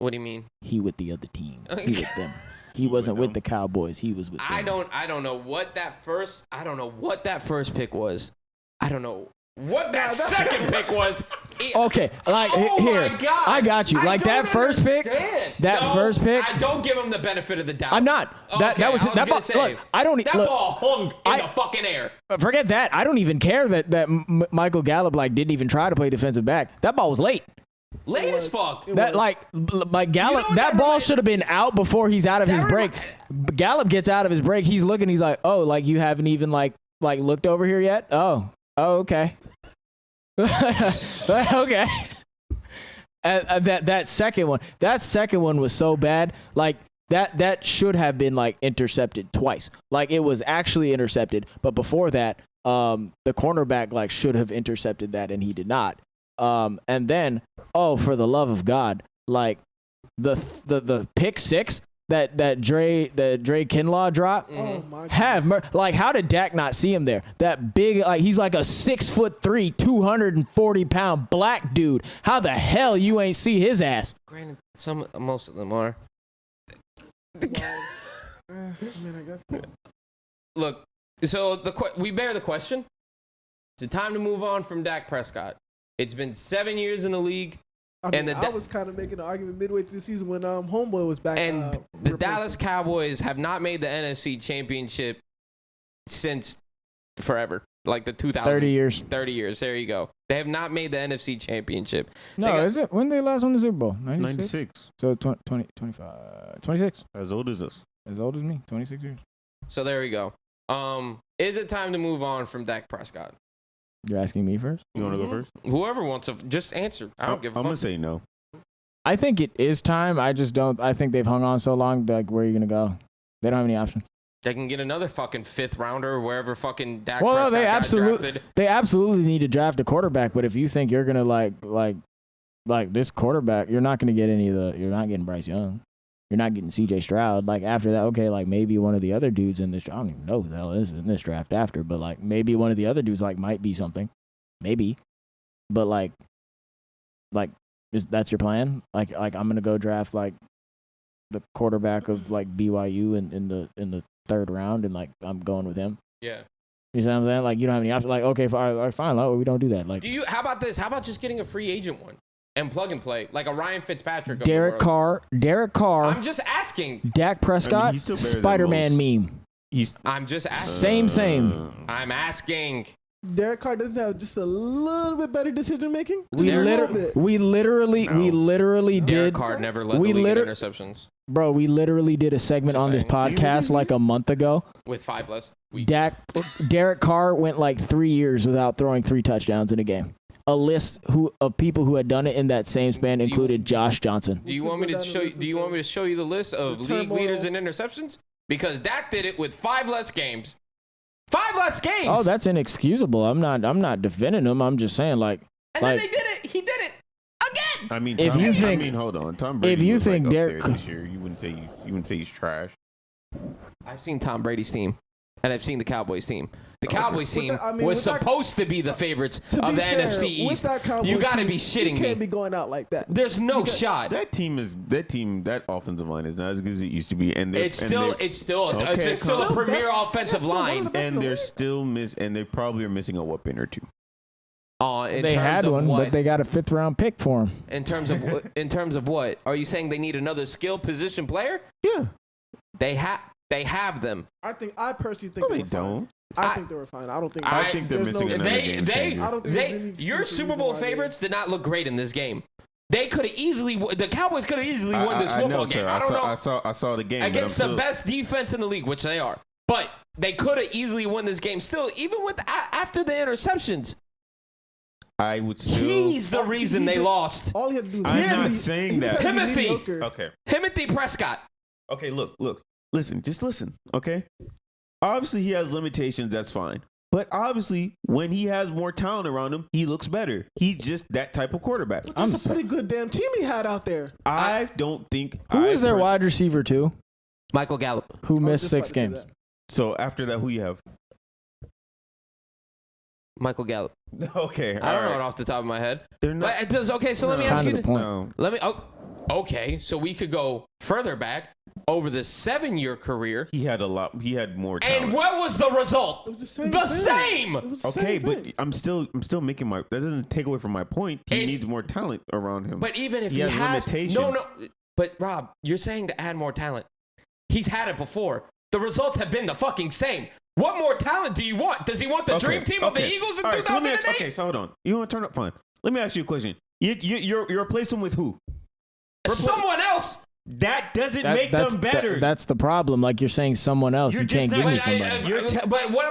What do you mean? He with the other team. He with them. He wasn't with the Cowboys. He was with them. I don't know what that first pick was. I don't know what that second pick was. Okay, like here, my God. I got you. Like that first pick, first pick. I don't give him the benefit of the doubt. I'm not. That was that ball. Look, I don't. That ball hung in the fucking air. Forget that. I don't even care that Michael Gallup didn't even try to play defensive back. That ball was late. Late as fuck. Like Gallup, that ball should have been out before he's out of his break. Gallup gets out of his break. He's looking. He's like, oh, like you haven't even like looked over here yet. Oh, okay. Okay. That second one was so bad. Like that should have been like intercepted twice. Like it was actually intercepted, but before that, the cornerback like should have intercepted that, and he did not. And then, oh, for the love of God, like the pick six that Dre Kinlaw dropped. Oh my God. Like, how did Dak not see him there? That big, like, he's like a 6'3", 240-pound black dude. How the hell you ain't see his ass? Granted, most of them are. I guess so. Look, so we bear the question. Is it time to move on from Dak Prescott? It's been 7 years in the league. I was kind of making an argument midway through the season when Homeboy was back. And the Dallas Cowboys have not made the NFC Championship since forever. Like the 2000s. 30 years. 30 years. There you go. They have not made the NFC Championship. No, is it? When they last won the Super Bowl? 96. So 25. 26. As old as us. As old as me. 26 years. So there we go. Is it time to move on from Dak Prescott? You're asking me first? You want to go first? Whoever wants to, just answer. I don't give a fuck. I'm going to say no. I think it is time. I just don't. I think they've hung on so long. Like, where are you going to go? They don't have any options. They can get another fucking 5th rounder or wherever fucking Dak Prescott got drafted. They absolutely need to draft a quarterback. But if you think you're going to like this quarterback, you're not going to get you're not getting Bryce Young. You're not getting C.J. Stroud. Like, after that, okay, like, maybe one of the other dudes in this, I don't even know who the hell is in this draft after, but, like, maybe one of the other dudes, like, might be something. Maybe. But, like, that's your plan? Like, I'm going to go draft, like, the quarterback of, like, BYU in the 3rd round, and, like, I'm going with him. Yeah. You see what I'm saying? Like, you don't have any options. Like, okay, fine, we don't do that. Like, how about this? How about just getting a free agent one? And plug and play, like a Ryan Fitzpatrick. Derek Carr. I'm just asking. Dak Prescott, Spider-Man meme. I'm just asking. Same. I'm asking. Derek Carr doesn't have just a little bit better decision making. We literally did. Derek Carr never led the league in interceptions. Bro, we literally did a segment on this podcast like a month ago. With 5 less weeks. Derek Carr went like 3 years without throwing 3 touchdowns in a game. A list of people who had done it in that same span included Josh Johnson. Do you want me to show you? Do you want me to show you the list of league leaders in interceptions? Because Dak did it with 5 less games. 5 less games. Oh, that's inexcusable. I'm not defending him. I'm just saying then they did it. He did it again. I mean, hold on. Tom Brady. If you was think like Derek up there this year, you wouldn't say he's trash. I've seen Tom Brady's team, and I've seen the Cowboys team. The Cowboys team was supposed to be the favorites of the NFC East. You got to be shitting me. You can't be going out like that. There's no shot. That offensive line is not as good as it used to be, and it's still a premier offensive line, and they're still and they probably are missing a weapon or two. They had one, but they got a 5th round pick for him. In terms of what? Are you saying they need another skill position player? Yeah, they have them. I personally think they don't. I think they were fine. I think they're missing another game. Your Super Bowl favorites did not look great in this game. They could have easily. The Cowboys could have easily won this football game. I don't know. I saw the game against the best defense in the league, which they are. But they could have easily won this game. Still, even with after the interceptions, I would still. He's the reason they lost. All he had to do. I'm not saying that. Timothy Prescott. Okay, look. Listen, just listen. Okay. Obviously, he has limitations. That's fine. But obviously, when he has more talent around him, he looks better. He's just that type of quarterback. That's a pretty good damn team he had out there. I don't think. Who is their wide receiver too? Michael Gallup, who missed 6 games. So after that, who you have? Michael Gallup. Okay, I don't know it off the top of my head. They're not. Okay, so let me ask you this. No. Okay, so we could go further back. Over the 7-year career, he had more talent. And what was the result? It was the same. Okay, but I'm still making my. That doesn't take away from my point. He needs more talent around him. But even if he has limitations. No. But Rob, you're saying to add more talent. He's had it before. The results have been the fucking same. What more talent do you want? Does he want the dream team of the Eagles in 2008? Okay, so hold on. You want to turn up? Fine. Let me ask you a question. You're replacing with who? Someone else. That doesn't make them better. That's the problem. Like you're saying someone else. You can't give me somebody. But what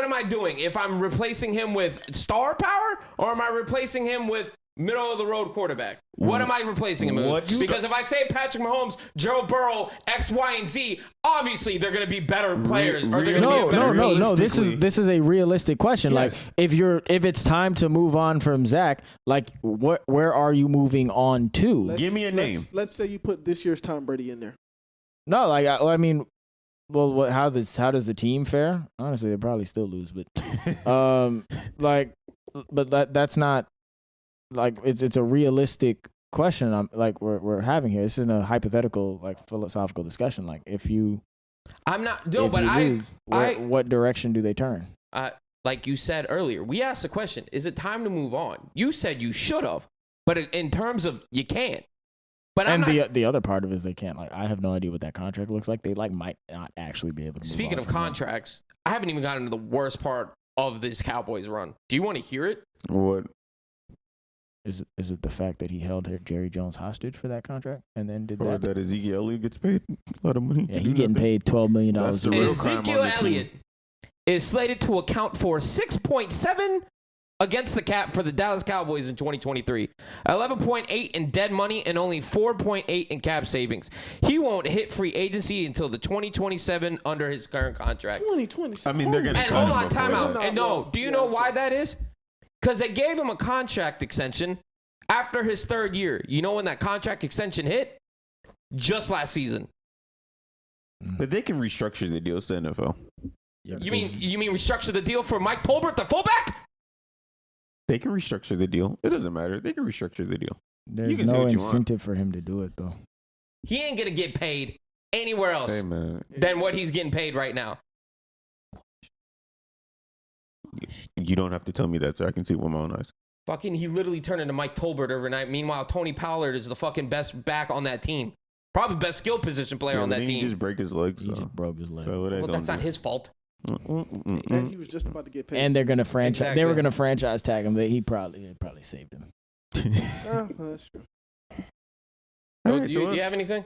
am I doing? If I'm replacing him with star power, or am I replacing him with middle of the road quarterback? What am I replacing him with? Because if I say Patrick Mahomes, Joe Burrow, X, Y, and Z, obviously they're going to be better players. No. This is a realistic question. Yes. Like if it's time to move on from Zach, like where are you moving on to? Give me a name. Let's say you put this year's Tom Brady in there. No, like I mean, well, how does the team fare? Honestly, they probably still lose, but that's not. Like it's a realistic question. We're having here. This isn't a hypothetical like philosophical discussion. Like what direction do they turn? Like you said earlier, we asked the question: is it time to move on? You said you should have, but in terms of you can't. But the other part of it is they can't. Like I have no idea what that contract looks like. They might not actually be able to. Speaking of contracts, I haven't even gotten to the worst part of this Cowboys run. Do you want to hear it? What? Is it the fact that he held Jerry Jones hostage for that contract and then did that? Or that Ezekiel Elliott gets paid a lot of money. Yeah, he's getting paid $12 million. Ezekiel Elliott is slated to account for 6.7 against the cap for the Dallas Cowboys in 2023. 11.8 in dead money and only 4.8 in cap savings. He won't hit free agency until the 2027 under his current contract. 2027. I mean, they're going to hold on, time out. And no, do you know why that is? Because they gave him a contract extension after his 3rd year. You know when that contract extension hit? Just last season. But they can restructure the deal to the NFL. You mean restructure the deal for Mike Tolbert, the fullback? They can restructure the deal. It doesn't matter. They can restructure the deal. There's no incentive for him to do it, though. He ain't going to get paid anywhere else than what he's getting paid right now. You don't have to tell me that, so I can see it with my own eyes. Fucking, he literally turned into Mike Tolbert overnight. Meanwhile, Tony Pollard is the fucking best back on that team. Probably best skill position player on that team. He just break his legs. He just broke his leg. Well, that's not his fault. And he was just about to get paid. And they're gonna franchise. Exactly. They were gonna franchise tag him. He probably saved him. That's true. Do you have anything?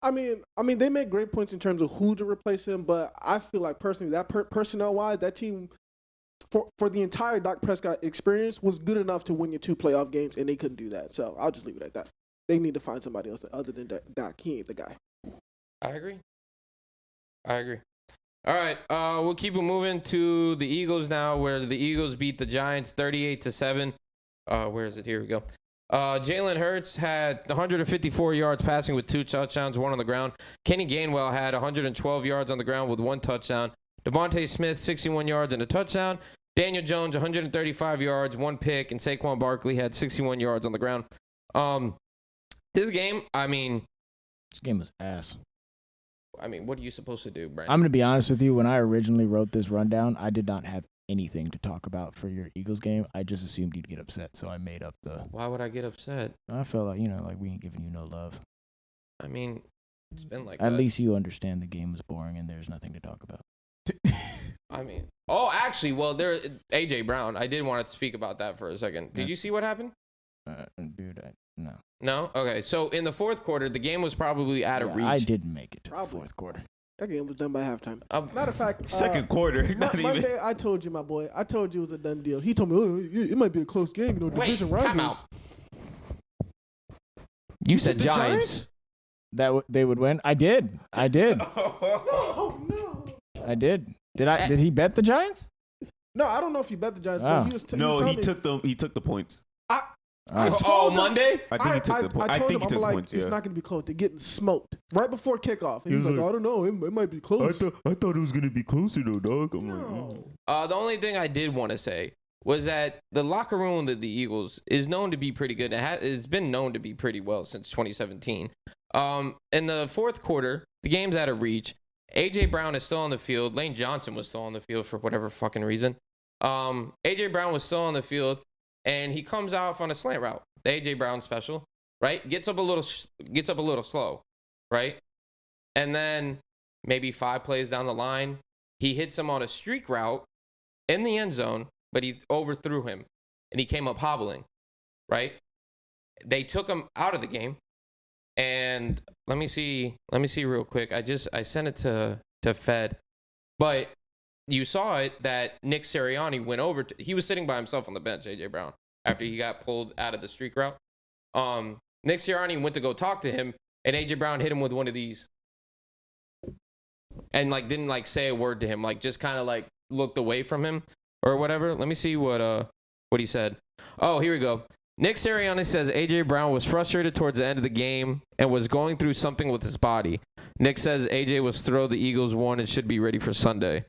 I mean, they make great points in terms of who to replace him, but I feel like personally, that personnel-wise, that team for the entire Dak Prescott experience was good enough to win your 2 playoff games, and they couldn't do that. So I'll just leave it at that. They need to find somebody else other than Dak. He ain't the guy. I agree. All right, we'll keep it moving to the Eagles now, where the Eagles beat the Giants 38-7. Where is it? Here we go. Jalen Hurts had 154 yards passing with 2 touchdowns, 1 on the ground. Kenny Gainwell had 112 yards on the ground with 1 touchdown. Devontae Smith, 61 yards and a touchdown. Daniel Jones, 135 yards, 1 pick, and Saquon Barkley had 61 yards on the ground. This game was ass. I mean, what are you supposed to do, Brandon? I'm going to be honest with you. When I originally wrote this rundown, I did not have anything to talk about for your Eagles game. I just assumed you'd get upset, so I made up the... Why would I get upset? I felt like, like we ain't giving you no love. I mean, it's been like At least you understand the game was boring and there's nothing to talk about. I mean... AJ Brown. I did want to speak about that for a second. Did you see what happened? Dude, no. No? Okay, so in the fourth quarter, the game was probably out of reach. I didn't make it to the fourth quarter. That game was done by halftime. Matter of fact, second quarter, not even. Monday, I told you, my boy. I told you it was a done deal. He told me, oh, it might be a close game. Division rivals. Time out. You said Giants. That they would win. I did. Oh no. I did. Did he bet the Giants? No, I don't know if he bet the Giants. But he took the points. Monday? I think he took the points. I told him, it's not going to be close. They're getting smoked right before kickoff. And he's like, I don't know. It might be close. I thought it was going to be closer, though, dog. The only thing I did want to say was that the locker room of the Eagles is known to be pretty good. It's been known to be pretty well since 2017. In the fourth quarter, the game's out of reach. A.J. Brown is still on the field. Lane Johnson was still on the field for whatever fucking reason. A.J. Brown was still on the field. And he comes off on a slant route, the A.J. Brown special, right? Gets up a little slow, right? And then maybe 5 plays down the line, he hits him on a streak route in the end zone, but he overthrew him, and he came up hobbling, right? They took him out of the game, and let me see real quick. I sent it to Fed, but you saw it that Nick Sirianni went over he was sitting by himself on the bench, A.J. Brown, after he got pulled out of the streak route. Nick Sirianni went to go talk to him, and A.J. Brown hit him with one of these. And, didn't, say a word to him. Just kind of, looked away from him or whatever. Let me see what he said. Oh, here we go. Nick Sirianni says A.J. Brown was frustrated towards the end of the game and was going through something with his body. Nick says A.J. was thrilled the Eagles won and should be ready for Sunday.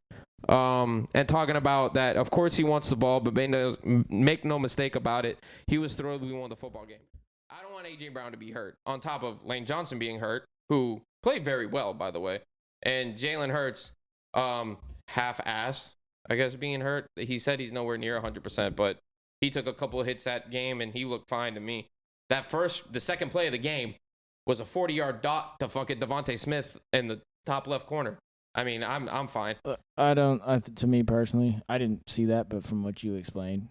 And talking about that, of course he wants the ball, but make no mistake about it, he was thrilled we won the football game. I don't want A.J. Brown to be hurt, on top of Lane Johnson being hurt, who played very well, by the way, and Jalen Hurts, half-assed, I guess, being hurt. He said he's nowhere near 100%, but he took a couple of hits that game, and he looked fine to me. The second play of the game was a 40-yard dot to fucking Devontae Smith in the top left corner. I mean, I'm fine. To me personally, I didn't see that, but from what you explained,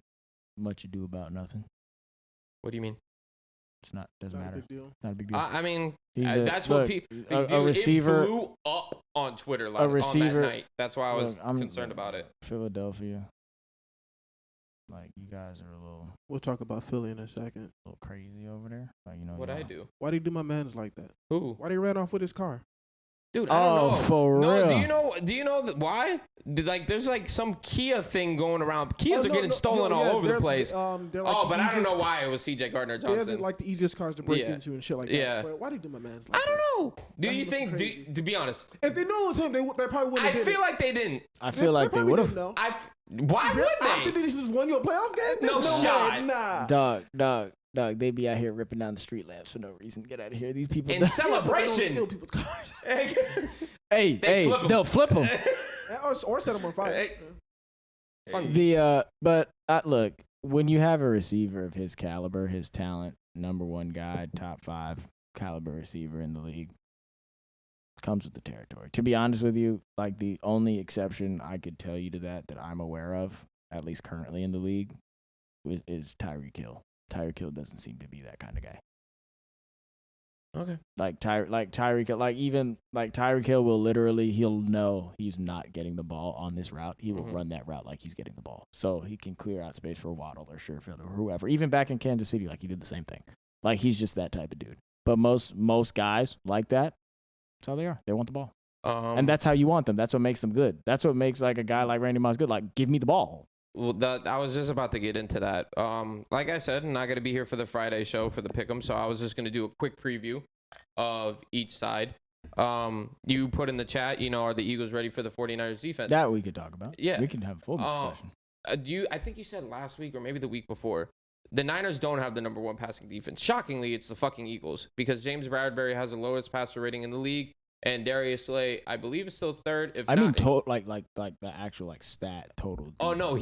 much ado about nothing. What do you mean? Doesn't matter. A big deal. Not a big deal. I mean, that's what people. A receiver. It blew up on Twitter a receiver, on that night. That's why I was concerned about it. Philadelphia. You guys are a little. We'll talk about Philly in a second. A little crazy over there. What'd I do? Why do you do my mans like that? Who? Why they ran off with his car? Dude, I don't know. For real. Do you know why? There's some Kia thing going around. Kias are getting stolen all over the place. But I don't know why it was C.J. Gardner-Johnson. They're the easiest cars to break into and shit like that. Yeah. But why do you do my mans like that? I don't know. Do you think, to be honest? If they knew it was him, they probably wouldn't have. I feel like they didn't. I feel like they would have. Why would they? After they just won your playoff game? No shot. Nah. Dog, they be out here ripping down the street lamps for no reason. Get out of here. These people. In celebration. They don't steal people's cars. They'll flip them. or set them on fire. Look, when you have a receiver of his caliber, his talent, number 1 guy, top 5 caliber receiver in the league, comes with the territory. To be honest with you, the only exception I could tell you to that I'm aware of, at least currently in the league, is Tyreek Hill. Tyreek Hill doesn't seem to be that kind of guy. Okay. Tyreek Hill will he'll know he's not getting the ball on this route. He will run that route like he's getting the ball. So he can clear out space for Waddle or Sherfield or whoever. Even back in Kansas City, like he did the same thing. Like he's just that type of dude. But most guys like that, that's how they are. They want the ball. And that's how you want them. That's what makes them good. That's what makes like a guy like Randy Moss good. Like, give me the ball. Well, I was just about to get into that. Like I said, I'm not going to be here for the Friday show for the Pick'em, so I was just going to do a quick preview of each side. You put in the chat, are the Eagles ready for the 49ers defense? That we could talk about. Yeah. We can have a full discussion. I think you said last week or maybe the week before, the Niners don't have the number one passing defense. Shockingly, it's the fucking Eagles because James Bradbury has the lowest passer rating in the league. And Darius Slay, I believe, is still third. If I not, mean, like the actual stat total. Defense. Oh no,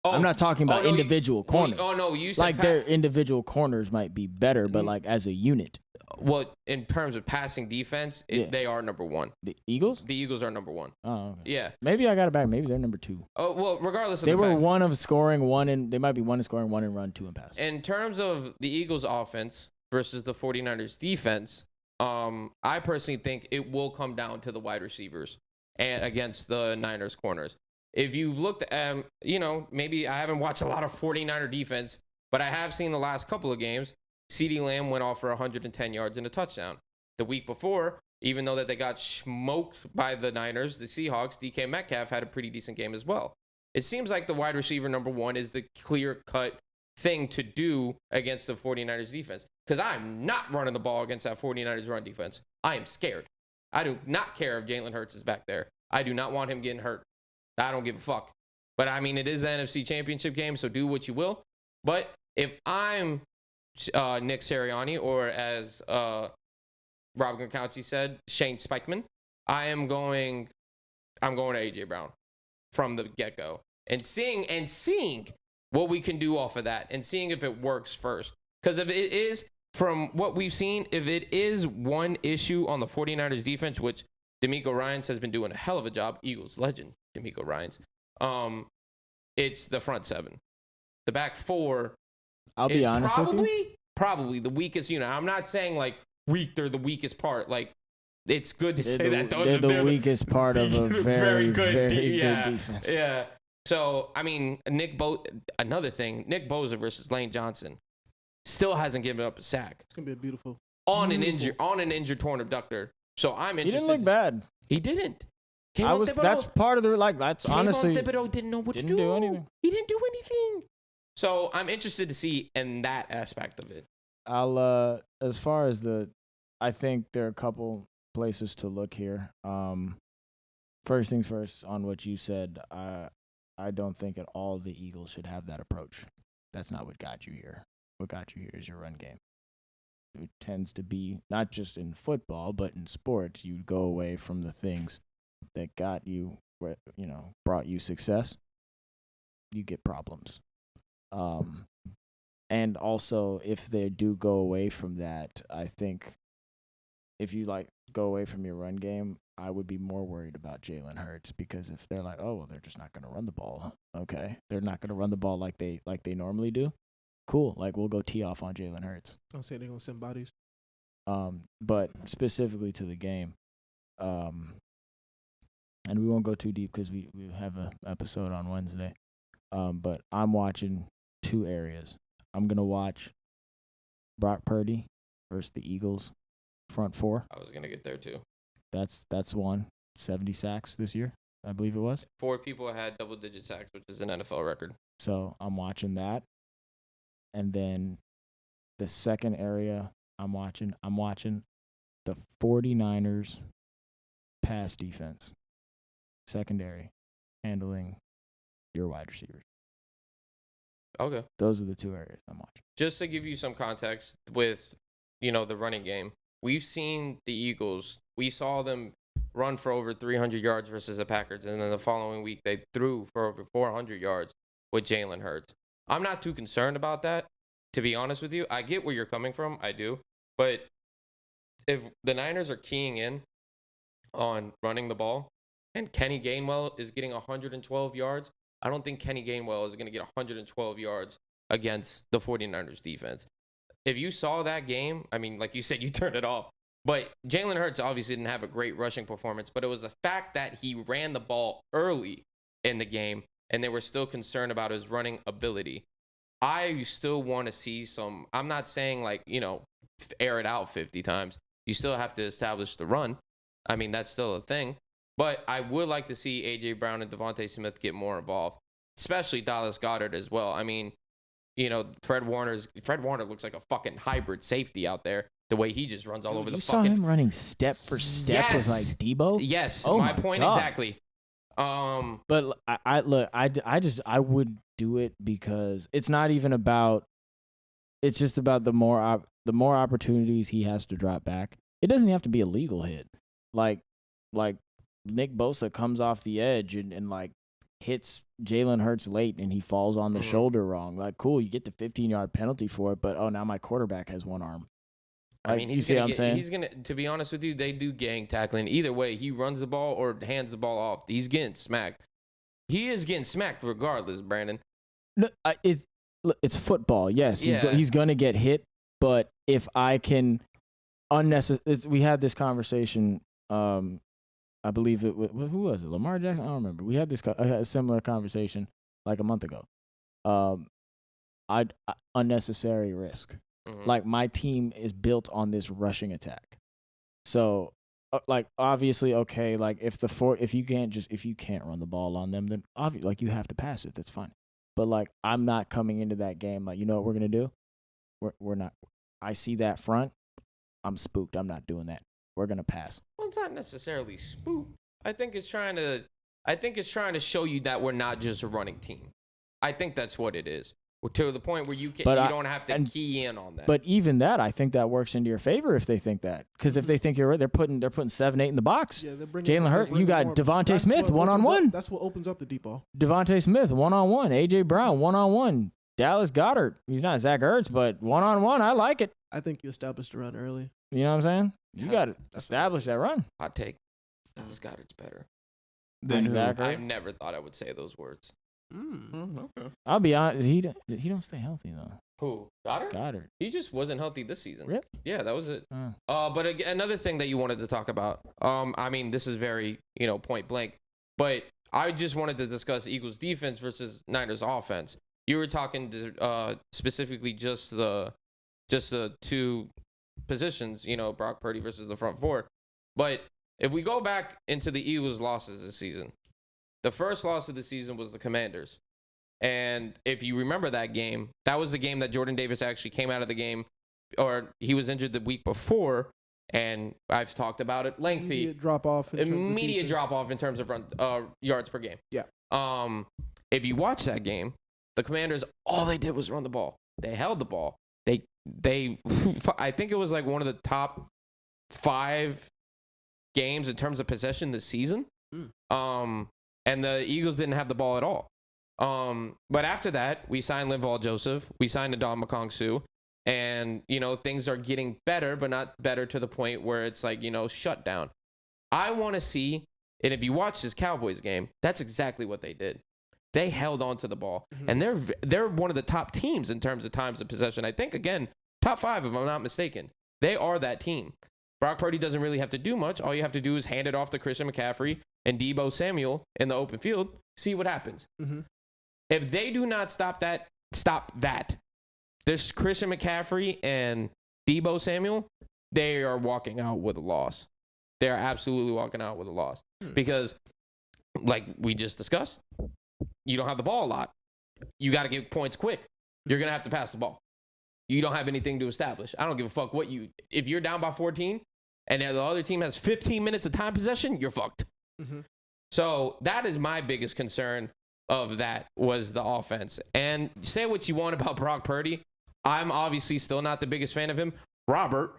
I'm not talking about individual corners. You said like their individual corners might be better, but like as a unit. Well, in terms of passing defense, they are number one. The Eagles? The Eagles are number one. Oh, okay. Yeah. Maybe I got it back. Maybe they're number two. Oh well, regardless of they were one of scoring one, and they might be one in scoring, one in run, two in pass. In terms of the Eagles' offense versus the 49ers' defense. I personally think it will come down to the wide receivers and against the Niners corners. If you've looked at, maybe I haven't watched a lot of 49er defense, but I have seen the last couple of games. CeeDee Lamb went off for 110 yards and a touchdown. The week before, even though that they got smoked by the Niners, the Seahawks, DK Metcalf had a pretty decent game as well. It seems like the wide receiver number one is the clear-cut thing to do against the 49ers defense. Because I'm not running the ball against that 49ers run defense. I am scared. I do not care if Jalen Hurts is back there. I do not want him getting hurt. I don't give a fuck. But, I mean, it is the NFC Championship game, so do what you will. But if I'm Nick Sirianni, or as Rob Gronkowski said, Shane Spikeman, I'm going to A.J. Brown from the get-go. And seeing what we can do off of that and seeing if it works first. Because if it is, from what we've seen, if it is one issue on the 49ers defense, which DeMeco Ryans has been doing a hell of a job, Eagles legend DeMeco Ryans, it's the front seven. The back four I'll be honest with you. Probably the weakest unit. I'm not saying like weak, they're the weakest part. Like, it's good to say that. They're the weakest part of a very good defense. Yeah. So, I mean, another thing, Nick Bosa versus Lane Johnson still hasn't given up a sack. It's going to be a beautiful. On an injured torn abductor. So I'm interested. He didn't look bad. He didn't. That's part of the, that's honestly. Thibodeau didn't know what to do. Didn't do anything. He didn't do anything. So I'm interested to see in that aspect of it. As far as I think there are a couple places to look here. First things first, on what you said, I don't think at all the Eagles should have that approach. That's not what got you here. What got you here is your run game. It tends to be, not just in football, but in sports, you go away from the things that got you, brought you success. You get problems. And also, if they do go away from that, I think if you go away from your run game, I would be more worried about Jalen Hurts, because if they're like, oh, well, they're just not going to run the ball. Okay, they're not going to run the ball like they normally do. Cool, we'll go tee off on Jalen Hurts. I'll say they're going to send bodies. But specifically to the game, and we won't go too deep because we have an episode on Wednesday. But I'm watching two areas. I'm going to watch Brock Purdy versus the Eagles front four. I was going to get there too. That's one. 70 sacks this year, I believe it was. 4 people had double-digit sacks, which is an NFL record. So I'm watching that. And then the second area I'm watching the 49ers pass defense. Secondary, handling your wide receivers. Okay. Those are the two areas I'm watching. Just to give you some context with, the running game, we've seen the Eagles. We saw them run for over 300 yards versus the Packers, and then the following week they threw for over 400 yards with Jalen Hurts. I'm not too concerned about that, to be honest with you. I get where you're coming from. I do. But if the Niners are keying in on running the ball and Kenny Gainwell is getting 112 yards, I don't think Kenny Gainwell is going to get 112 yards against the 49ers defense. if you saw that game, I mean, like you said, you turned it off. But Jalen Hurts obviously didn't have a great rushing performance, but it was the fact that he ran the ball early in the game, and they were still concerned about his running ability. I still want to see some. I'm not saying like, air it out 50 times. You still have to establish the run. I mean, that's still a thing. But I would like to see A.J. Brown and Devontae Smith get more involved, especially Dallas Goedert as well. I mean, Fred Warner looks like a fucking hybrid safety out there. The way he just runs all over the fucking. You saw him running step for step with like Debo. Yes, oh my point God. Exactly. But I would do it because it's not even about. It's just about the more opportunities he has to drop back. It doesn't have to be a legal hit, like Nick Bosa comes off the edge and like hits Jalen Hurts late and he falls on the shoulder wrong. Like, cool, you get the 15-yard penalty for it, but now my quarterback has one arm. I mean, you see what I'm saying? He's gonna. To be honest with you, they do gang tackling. Either way, he runs the ball or hands the ball off. He's getting smacked. He is getting smacked regardless, Brandon. No, it's football. Yes, he's gonna get hit. But if I can we had this conversation. I believe who was it? Lamar Jackson? I don't remember. We had a similar conversation like a month ago. Unnecessary risk. Mm-hmm. Like, my team is built on this rushing attack. So, like, obviously, okay, like if you can't run the ball on them, then obviously, like, you have to pass it. That's fine. But like, I'm not coming into that game like, you know what we're gonna do? We're not. I see that front. I'm spooked. I'm not doing that. We're gonna pass. Well, it's not necessarily spooked. I think it's trying to show you that we're not just a running team. I think that's what it is. To the point where you don't have to key in on that. But even that, I think that works into your favor if they think that. Because if they think you're right, they're putting 7-8 in the box. Yeah, Jalen Hurts, you got Devontae Smith one-on-one. That's what opens up the deep ball. Devontae Smith one-on-one. A.J. Brown one-on-one. Dallas Goedert. He's not Zach Ertz, but one-on-one, I like it. I think you established the run early. You know what I'm saying? You got to establish that run. Hot take. Dallas Goedert's better. Than Zach Ertz? I never thought I would say those words. Okay. I'll be honest. He don't stay healthy though. Who? Goedert? He just wasn't healthy this season. Really? Yeah, that was it. But another thing that you wanted to talk about. I mean, this is very point blank, but I just wanted to discuss Eagles defense versus Niners offense. You were talking to, specifically just the two positions. Brock Purdy versus the front four. But if we go back into the Eagles' losses this season. The first loss of the season was the Commanders. And if you remember that game, that was the game that Jordan Davis actually came out of the game, or he was injured the week before, and I've talked about it lengthy. Immediate drop-off in terms of run yards per game. Yeah. If you watch that game, the Commanders, all they did was run the ball. They held the ball. They I think it was like one of the top 5 games in terms of possession this season. And the Eagles didn't have the ball at all. But after that, we signed Linval Joseph. We signed Ndamukong Suh. And, things are getting better, but not better to the point where it's like, shut down. I want to see, and if you watch this Cowboys game, that's exactly what they did. They held on to the ball. Mm-hmm. And they're one of the top teams in terms of times of possession. I think, again, top 5, if I'm not mistaken. They are that team. Brock Purdy doesn't really have to do much. All you have to do is hand it off to Christian McCaffrey and Deebo Samuel in the open field, see what happens. Mm-hmm. If they do not stop that. This Christian McCaffrey and Deebo Samuel, they are walking out with a loss. They are absolutely walking out with a loss. Because, like we just discussed, you don't have the ball a lot. You got to get points quick. You're going to have to pass the ball. You don't have anything to establish. I don't give a fuck if you're down by 14 and the other team has 15 minutes of time possession, you're fucked. Mm-hmm. So that is my biggest concern of that was the offense. And say what you want about Brock Purdy. I'm obviously still not the biggest fan of him. Robert,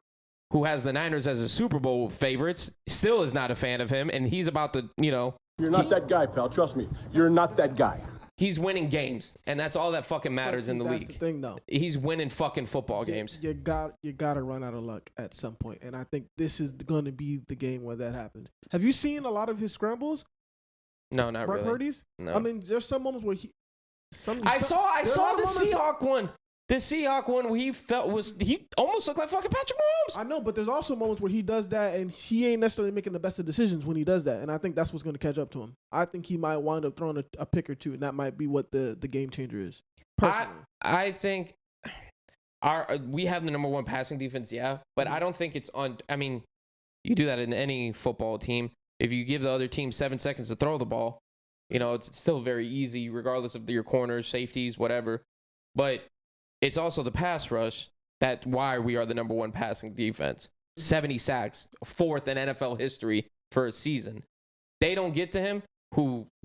who has the Niners as a Super Bowl favorites, still is not a fan of him. And he's about to, You're not that guy, pal. Trust me. You're not that guy. He's winning games, and that's all that fucking matters in the league. That's the thing, though. He's winning fucking football games. You got to run out of luck at some point, and I think this is going to be the game where that happens. Have you seen a lot of his scrambles? No, not Brock really. Purdy's? No. I mean, there's some moments where I saw the Seahawk one. The Seahawk one, he almost looked like fucking Patrick Mahomes. I know, but there's also moments where he does that, and he ain't necessarily making the best of decisions when he does that. And I think that's what's going to catch up to him. I think he might wind up throwing a pick or two, and that might be what the game changer is. Personally, I think we have the number one passing defense, yeah, but I don't think it's on. I mean, you do that in any football team. If you give the other team 7 seconds to throw the ball, it's still very easy, regardless of your corners, safeties, whatever. But it's also the pass rush that's why we are the number one passing defense. 70 sacks, fourth in NFL history for a season. They don't get to him.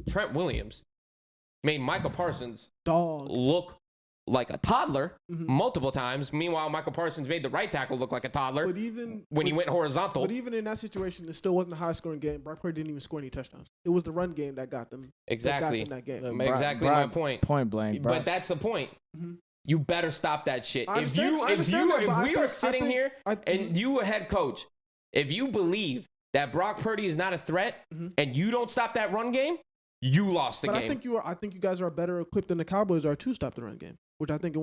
Trent Williams made Michael Parsons look like a toddler multiple times. Meanwhile, Michael Parsons made the right tackle look like a toddler when he went horizontal. But even in that situation, it still wasn't a high-scoring game. Brock Purdy didn't even score any touchdowns. It was the run game that got them. Exactly. That game. Exactly my point. Point blank. But that's the point. Mm-hmm. You better stop that shit. If we are sitting here and you a head coach, if you believe that Brock Purdy is not a threat and you don't stop that run game, you lost the game. I think you guys are better equipped than the Cowboys are to stop the run game, which I think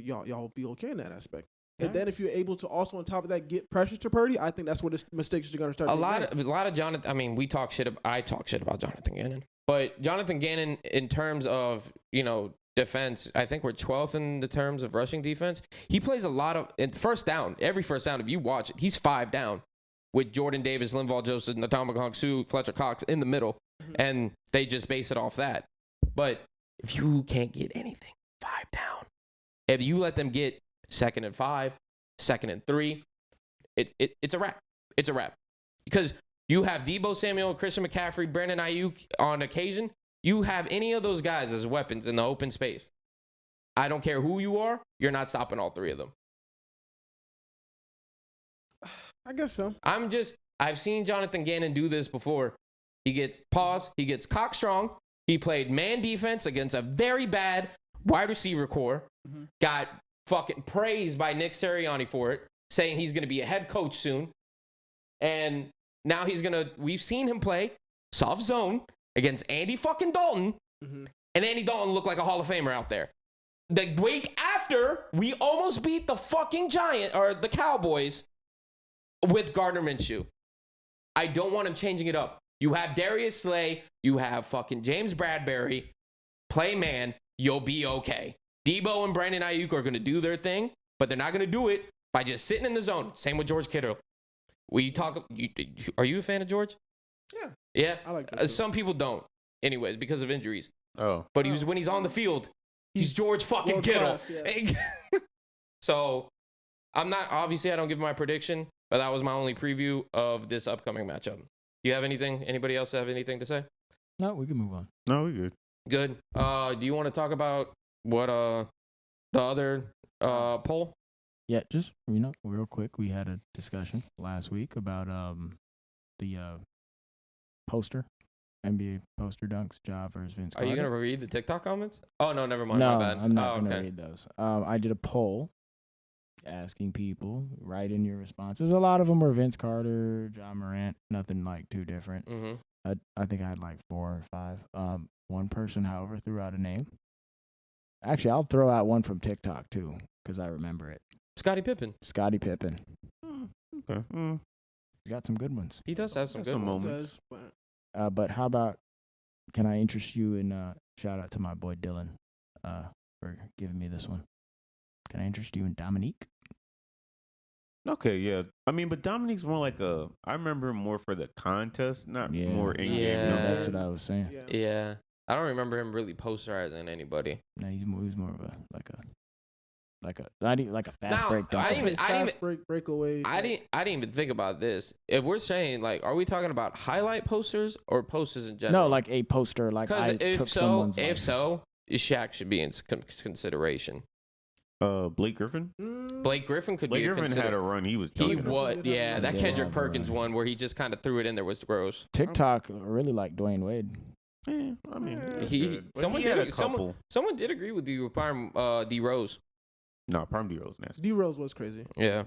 y'all will be okay in that aspect. And then if you're able to also on top of that get pressure to Purdy, I think that's where the mistakes are going to start. A lot of Jonathan. I mean, I talk shit about Jonathan Gannon, but Jonathan Gannon in terms of defense, I think we're 12th in the terms of rushing defense. He plays a lot of first down. Every first down, if you watch it, he's 5 down with Jordan Davis, Linval Joseph, Ndamukong Suh, Fletcher Cox in the middle, and they just base it off that. But if you can't get anything 5 down, if you let them get 2nd and 5, 2nd and 3, it's a wrap. It's a wrap because you have Deebo Samuel, Christian McCaffrey, Brandon Ayuk on occasion. You have any of those guys as weapons in the open space. I don't care who you are. You're not stopping all 3 of them. I guess so. I've seen Jonathan Gannon do this before. He gets cock strong. He played man defense against a very bad wide receiver core. Got fucking praised by Nick Sirianni for it, saying he's going to be a head coach soon. And now we've seen him play soft zone against Andy fucking Dalton, and Andy Dalton looked like a Hall of Famer out there. The week after, we almost beat the fucking the Cowboys with Gardner Minshew. I don't want him changing it up. You have Darius Slay, you have fucking James Bradbury, play man, you'll be okay. Deebo and Brandon Ayuk are going to do their thing, but they're not going to do it by just sitting in the zone. Same with George Kittle. Are you a fan of George? Yeah. Yeah? I like that. Some people don't, anyways, because of injuries. Oh. But when he's on the field, he's George fucking Kittle. Yeah. So, obviously I don't give my prediction, but that was my only preview of this upcoming matchup. Do you have anything? Anybody else have anything to say? No, we can move on. No, we're good. Good. Do you want to talk about what the other poll? Yeah, just real quick, we had a discussion last week about the poster, NBA poster dunks, Ja versus Vince Carter. Are you gonna read the TikTok comments? Oh no, never mind. No, my bad. I'm not gonna read those. I did a poll asking people, write in your responses. A lot of them were Vince Carter, Ja Morant, nothing like too different. I think I had like 4 or 5. One person, however, threw out a name. Actually, I'll throw out one from TikTok too, because I remember it. Scottie Pippen. Okay. You got some good ones. He does have some good moments. But how about, can I interest you in, shout out to my boy Dylan for giving me this one. Can I interest you in Dominique? Okay, yeah. I mean, but Dominique's more like I remember him more for the contest, not more in game. Yeah. That's what I was saying. Yeah. I don't remember him really posterizing anybody. No, he was more of a like a fast break. Breakaway. I didn't even think about this. If we're saying are we talking about highlight posters or posters in general? No, like a poster. Like I took someone's. If so, Shaq should be in consideration. Blake Griffin. Blake Griffin could be. Blake Griffin had a run. He was. Yeah, that Kendrick Perkins one where he just kind of threw it in there was gross. TikTok really like Dwayne Wade. Yeah, I mean, someone did agree with you with Prime D Rose. No, Prime D Rose nasty. D Rose was crazy. Yeah.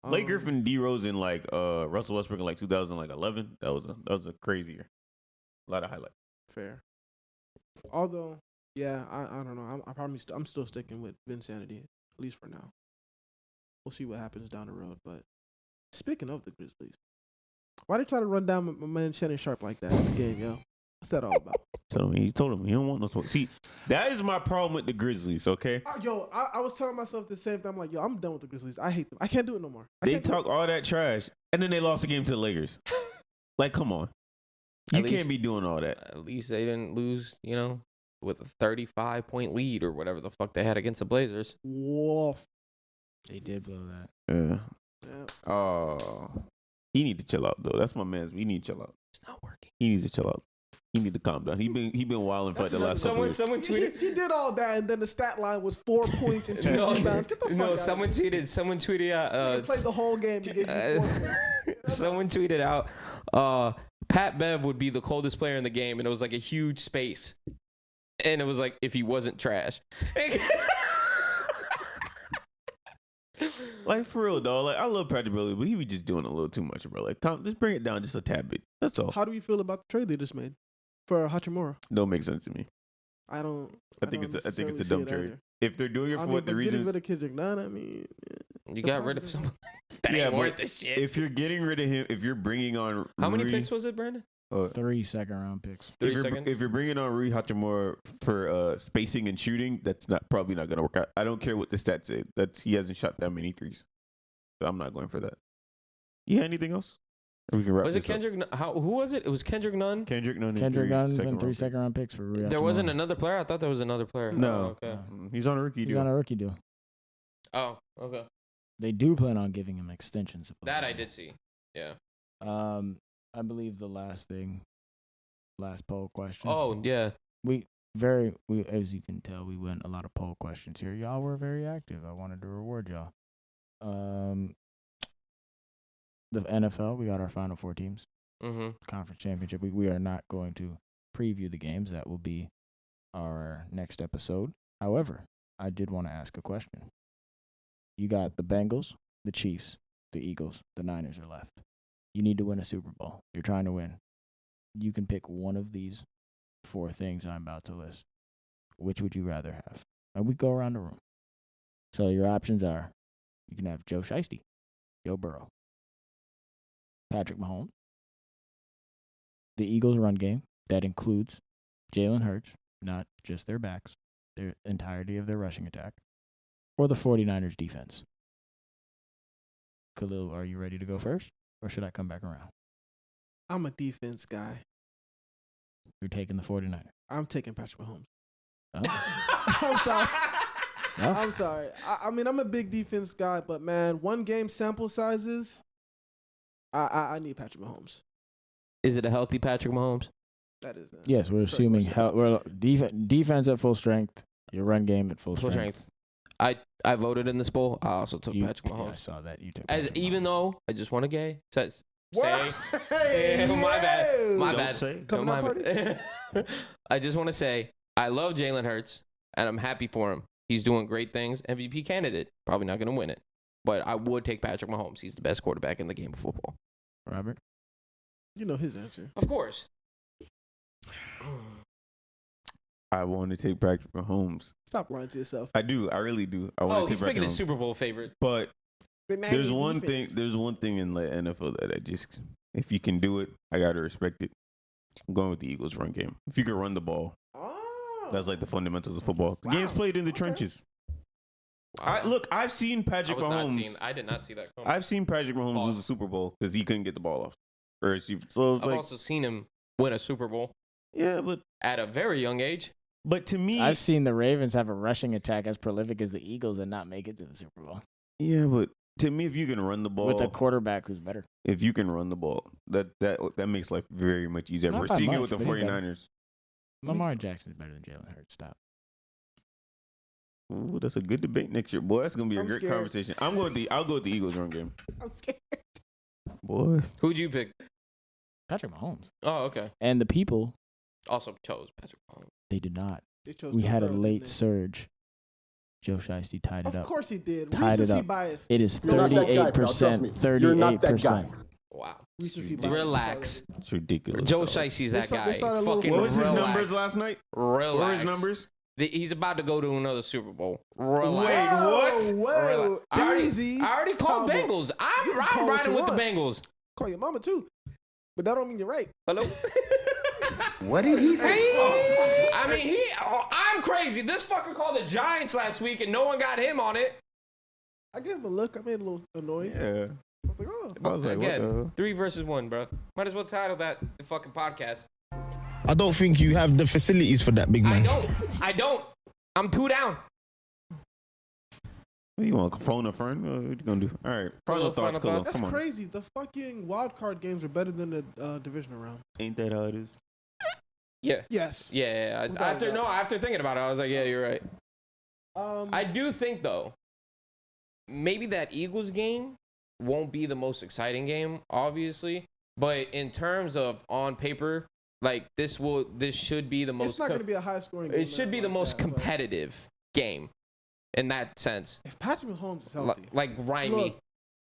Blake Griffin, D Rose in Russell Westbrook in 2011. That was a crazy year. A lot of highlights. Fair. Although, yeah, I don't know. I'm still sticking with Vinsanity. at least for now. We'll see what happens down the road. But speaking of the Grizzlies, why they try to run down my man Shannon Sharp like that in the game, yo? What's that all about? He told him he don't want no smoke. See, that is my problem with the Grizzlies, okay? I was telling myself the same thing. I'm like, yo, I'm done with the Grizzlies. I hate them. I can't do it no more. They talk all that trash, and then they lost the game to the Lakers. Like, come on. You can't be doing all that. At least they didn't lose, with a 35-point lead or whatever the fuck they had against the Blazers. Woof. They did blow that. Yeah. Oh. He need to chill out, though. That's my man's. We need to chill out. It's not working. He needs to chill out. He need to calm down. He been wilding for like the last couple years. Someone tweeted. He did all that, and then the stat line was 4 points and 2 rebounds. Get the fuck out someone of here. tweeted. Someone tweeted out. He played the whole game. He gave you 4 points. Someone tweeted out. Pat Bev would be the coldest player in the game, and it was like a huge space, and it was like if he wasn't trash. Like, for real, dog. Like, I love Patrick Beverley, but he was just doing a little too much, bro. Like, just bring it down just a tad bit. That's all. How do you feel about the trade they just made for Hachimura? Don't make sense to me. I think it's a dumb trade. If they're doing it for what the reasons. Getting rid of Kendrick Nunn, I mean, you got rid of someone. That ain't worth the shit. If you're getting rid of him, if you're bringing on how many picks was it, Brandon? 3 second-round picks. If you're bringing on Rui Hachimura for spacing and shooting, that's probably not going to work out. I don't care what the stats say. He hasn't shot that many threes, so I'm not going for that. You had anything else? Or we can wrap was it this Kendrick? Who was it? It was Kendrick Nunn. Kendrick Nunn and 3 second-round picks for Rui Hachimura. There wasn't another player. I thought there was another player. No, okay. He's on a rookie deal. Oh, okay. They do plan on giving him extensions. That I did see. Yeah. I believe the last poll question. Oh yeah. We as you can tell, we went a lot of poll questions here. Y'all were very active. I wanted to reward y'all. The NFL, we got our Final Four teams. Mm-hmm. Conference championship. We are not going to preview the games. That will be our next episode. However, I did want to ask a question. You got the Bengals, the Chiefs, the Eagles, the Niners are left. You need to win a Super Bowl. You're trying to win. You can pick one of these 4 things I'm about to list. Which would you rather have? And we go around the room. So your options are, you can have Joe Shiesty, Joe Burrow, Patrick Mahomes, the Eagles' run game. That includes Jalen Hurts, not just their backs, their entirety of their rushing attack, or the 49ers defense. Khalil, are you ready to go first, or should I come back around? I'm a defense guy. You're taking the 49ers. I'm taking Patrick Mahomes. Oh. I'm sorry. No? I'm sorry. I mean, I'm a big defense guy, but man, 1 game sample sizes, I need Patrick Mahomes. Is it a healthy Patrick Mahomes? That is. Yes, we're assuming we're defense at full strength, your run game at full strength. I voted in this poll. I also took Patrick Mahomes. Yeah, I saw that. You took even Mahomes. though I just want a gay. My Don't bad. say. Coming out party? I just want to say I love Jalen Hurts and I'm happy for him. He's doing great things. MVP candidate. Probably not going to win it, but I would take Patrick Mahomes. He's the best quarterback in the game of football. Robert? You know his answer. Of course. I want to take Patrick Mahomes. Stop lying to yourself. I do. I really do. I want to he's take picking Patrick his Mahomes. Super Bowl favorite. But there's one defense. thing. There's one thing in the NFL that I just, if you can do it, I gotta respect it. I'm going with the Eagles' run game. If you can run the ball, that's like the fundamentals of football. The game's played in the trenches. Wow. I've seen Patrick Mahomes. I did not see that coming. I've seen Patrick Mahomes lose a Super Bowl because he couldn't get the ball off. So I've also seen him win a Super Bowl. Yeah, but at a very young age. But to me, I've seen the Ravens have a rushing attack as prolific as the Eagles and not make it to the Super Bowl. Yeah, but to me, if you can run the ball with a quarterback who's better, if you can run the ball, that makes life very much easier. Not We're by seeing it much, with the but he's 49ers. Lamar Jackson's better than Jalen Hurts. Stop. Ooh, that's a good debate next year, boy. That's gonna be a I'm great scared. conversation. I'll go with the Eagles run game, I'm scared. boy. Who'd you pick? Patrick Mahomes. Oh, okay. And the people Also chose Patrick Mahomes. they did not. They chose We Joe had a Burrow, late didn't they? surge. Joe Shiesty tied it Of up. course he did. Tied it Recency up. bias. It is You're not that guy, pal. Trust 38%. me. You're not that guy. 38%. Wow. Recency bias. Relax. It's ridiculous. Joe dog. Shicey's They that saw- guy. they saw that little- Fucking What was his relax. numbers last night? Relax. What were his numbers? He's about to go to another Super Bowl. Relax. Wait, what? Whoa, easy. I already called Cowboy. Bengals. You can I'm call what riding you with the want. Bengals. Call your mama too, but that don't mean you're right. Hello? What did he say? I mean, I'm crazy. This fucker called the Giants last week and no one got him on it. I gave him a look. I made a little noise. Yeah. I was like, oh. I was like, what the Again, hell? 3 versus 1, bro. Might as well title that the fucking podcast. I don't think you have the facilities for that, big man. I don't. I'm 2 down. What, you want to phone a friend? What you going to do? All right. Final thoughts, Khalil. That's Come on. crazy. The fucking wild card games are better than the divisional round. Ain't that how it is? Yeah. Yes. Yeah. Without a doubt. After thinking about it, I was like, yeah, you're right. I I do think, though, maybe that Eagles game won't be the most exciting game, obviously. But in terms of on paper, like this should be the most. It's not going to be a high scoring game. It should be the most competitive game in that sense. If Patrick Mahomes is healthy. Like Rhyme.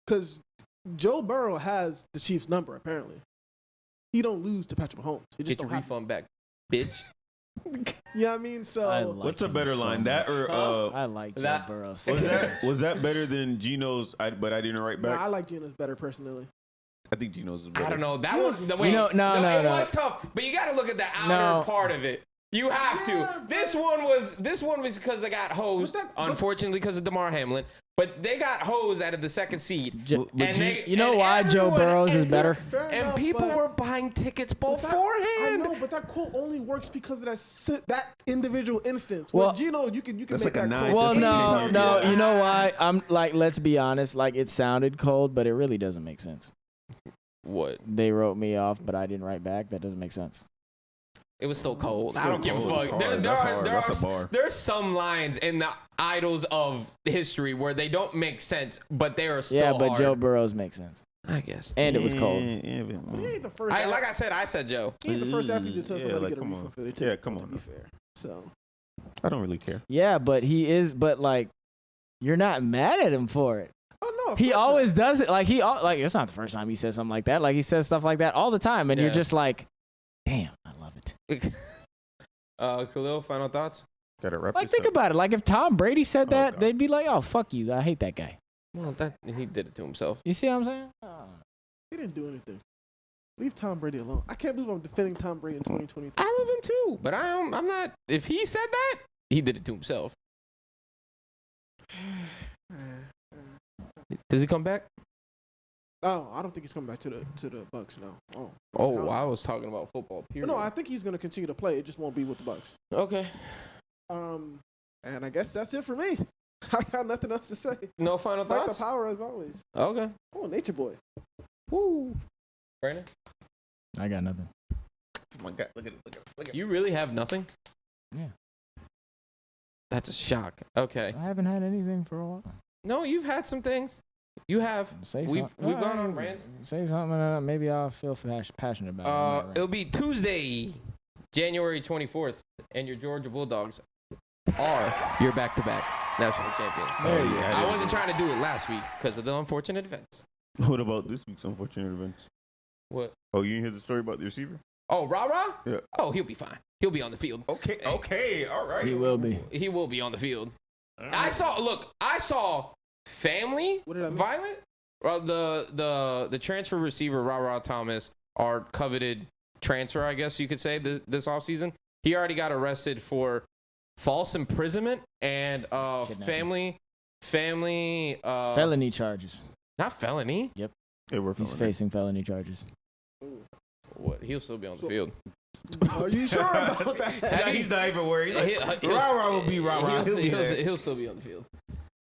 Because Joe Burrow has the Chiefs' number, apparently. He don't lose to Patrick Mahomes. He just Get your don't have refund back, bitch. Yeah, I mean, so. I like What's a him better so line? That much. or I like Joe that- Burrow. So was that better than Gino's? But I didn't write Nah, back. I like Geno's better personally. I think Gino's is better. I don't know. That Gino's was is the way. tough. No, It was tough, but you got to look at the outer part of it. You have Yeah, to. This one was because they got hosed. But that- Unfortunately, because of DeMar Hamlin. But they got hosed out of the second seed. you know why Joe Burrows is better? Fair And enough, people but- were buying tickets but that- I beforehand. know, but that quote only works because of that individual instance. Well- Well, Gino, you can That's make like a that nine- quote. Well, That's no, a no. yeah. You know why? I'm like, let's be honest. Like, it sounded cold, but it really doesn't make sense. What? They wrote me off, but I didn't write back. That doesn't make sense. It was still cold. I Still don't give a cold. fuck. It's hard. That's hard. That's a bar. There's some lines in the idols of history where they don't make sense, but they are still Yeah, but hard. Joe Burrows makes sense. I guess. And it was cold. He ain't the first. Like I said Joe. he ain't the first athlete to tell Yeah, somebody like, to get a come refund on. for their Yeah, ticket, come to on. be fair. So I don't really care. Yeah, but he is. But like, you're not mad at him for it. oh no, of He course always not. does it. Like it's not the first time he says something like that. Like he says stuff like that all the time, and you're Yeah. just like, damn, I love it. Khalil, final thoughts? Gotta wrap Like this think up. about it. Like if Tom Brady said that, God. they'd be like, oh fuck you, I hate that guy. Well, he did it to himself. You see what I'm saying? He didn't do anything. Leave Tom Brady alone. I can't believe I'm defending Tom Brady in 2023. I love him too, but I'm not. If he said that, he did it to himself. Does he come back? Oh, I don't think he's coming back to the Bucks now. Oh, hell. I was talking about football. Period. No, I think he's going to continue to play. It just won't be with the Bucks. Okay. And I guess that's it for me. I got nothing else to say. No final Fight the thoughts. power as always. Okay. Oh, Nature Boy. Woo. Brandon, I got nothing. Oh my God, look at it. you really have nothing? Yeah. That's a shock. Okay. I haven't had anything for a while. No, you've had some things. You have. Say We've something. gone on rants. Say something. Maybe I'll feel passionate about it. on that It'll rant. be Tuesday, January 24th, and your Georgia Bulldogs are your back-to-back national champions. There you go. I wasn't trying to do it last week because of the unfortunate events. What about this week's unfortunate events? What? Oh, you didn't hear the story about the receiver? Oh, Rah-Rah? Yeah. Oh, he'll be fine. He'll be on the field. Okay, all right. He will be. He will be on the field. I saw family What did I miss? violent. Well, the transfer receiver Rah-Rah Thomas, our coveted transfer, I guess you could say, this offseason. He already got arrested for false imprisonment and Kidnapping. family Felony charges. not felony. Hey, we're He's feeling facing felony charges. What? He'll still be on the field. Are you sure about that? it. He's not even worried. He'll- Rah-Rah will be Rah-Rah. He'll still be on the field.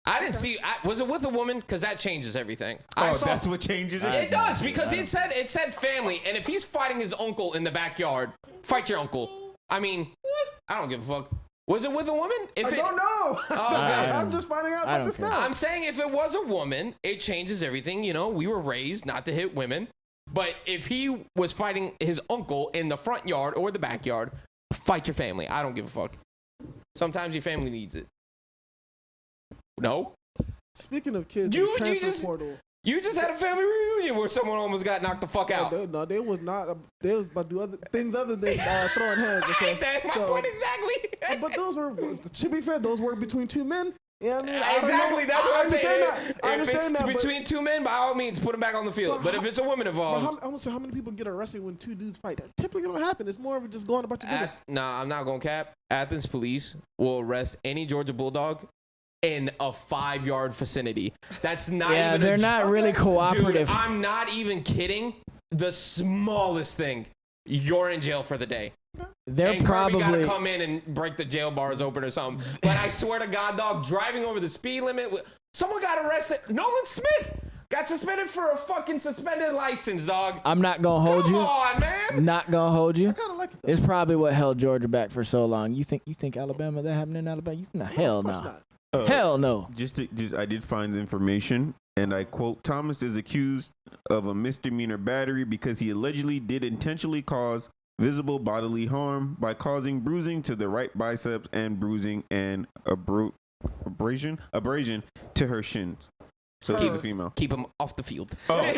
I didn't see. Was it with a woman? Because that changes everything. That's what changes it? It does because it said family, and if he's fighting his uncle in the backyard, fight your uncle. I mean, I don't give a fuck. Was it with a woman? If I don't know. I'm just finding out I about don't this care. now. I'm saying if it was a woman, it changes everything. You know, we were raised not to hit women. But if he was fighting his uncle in the front yard or the backyard, fight your family. I don't give a fuck. Sometimes your family needs it. No? Speaking of kids, You- in the you transfer just- portal. You just had a family reunion where someone almost got knocked the fuck out. No, they was not. They was about to do other things other than throwing hands. Okay, That's my point exactly. but those were, to be fair, those were between two men. Yeah, I mean, Exactly. That's what I'm saying. I If understand it's that. between two men, by all means, put them back on the field. But if it's a woman I involved, want to say how many people get arrested when two dudes fight? That typically don't happen. It's more of just going about your business. nah, I'm not gonna cap. Athens police will arrest any Georgia Bulldog in a 5-yard vicinity. That's not even. Yeah, they're not really cooperative. Dude, I'm not even kidding. The smallest thing, you're in jail for the day. They're and Kirby probably gotta come in and break the jail bars open or something. But I swear to God, dog, driving over the speed limit. Someone got arrested. Nolan Smith got suspended for a fucking suspended license, dog. I'm not gonna hold Come you. on, man. Not gonna hold you. I kind of like it though. It's probably what held Georgia back for so long. You think Alabama, that happened in Alabama? Hell Of course no. not. Hell no. I did find the information, and I quote: Thomas is accused of a misdemeanor battery because he allegedly did intentionally cause visible bodily harm by causing bruising to the right biceps and bruising and abrasion to her shins. So she's a female. Keep him off the field. Oh,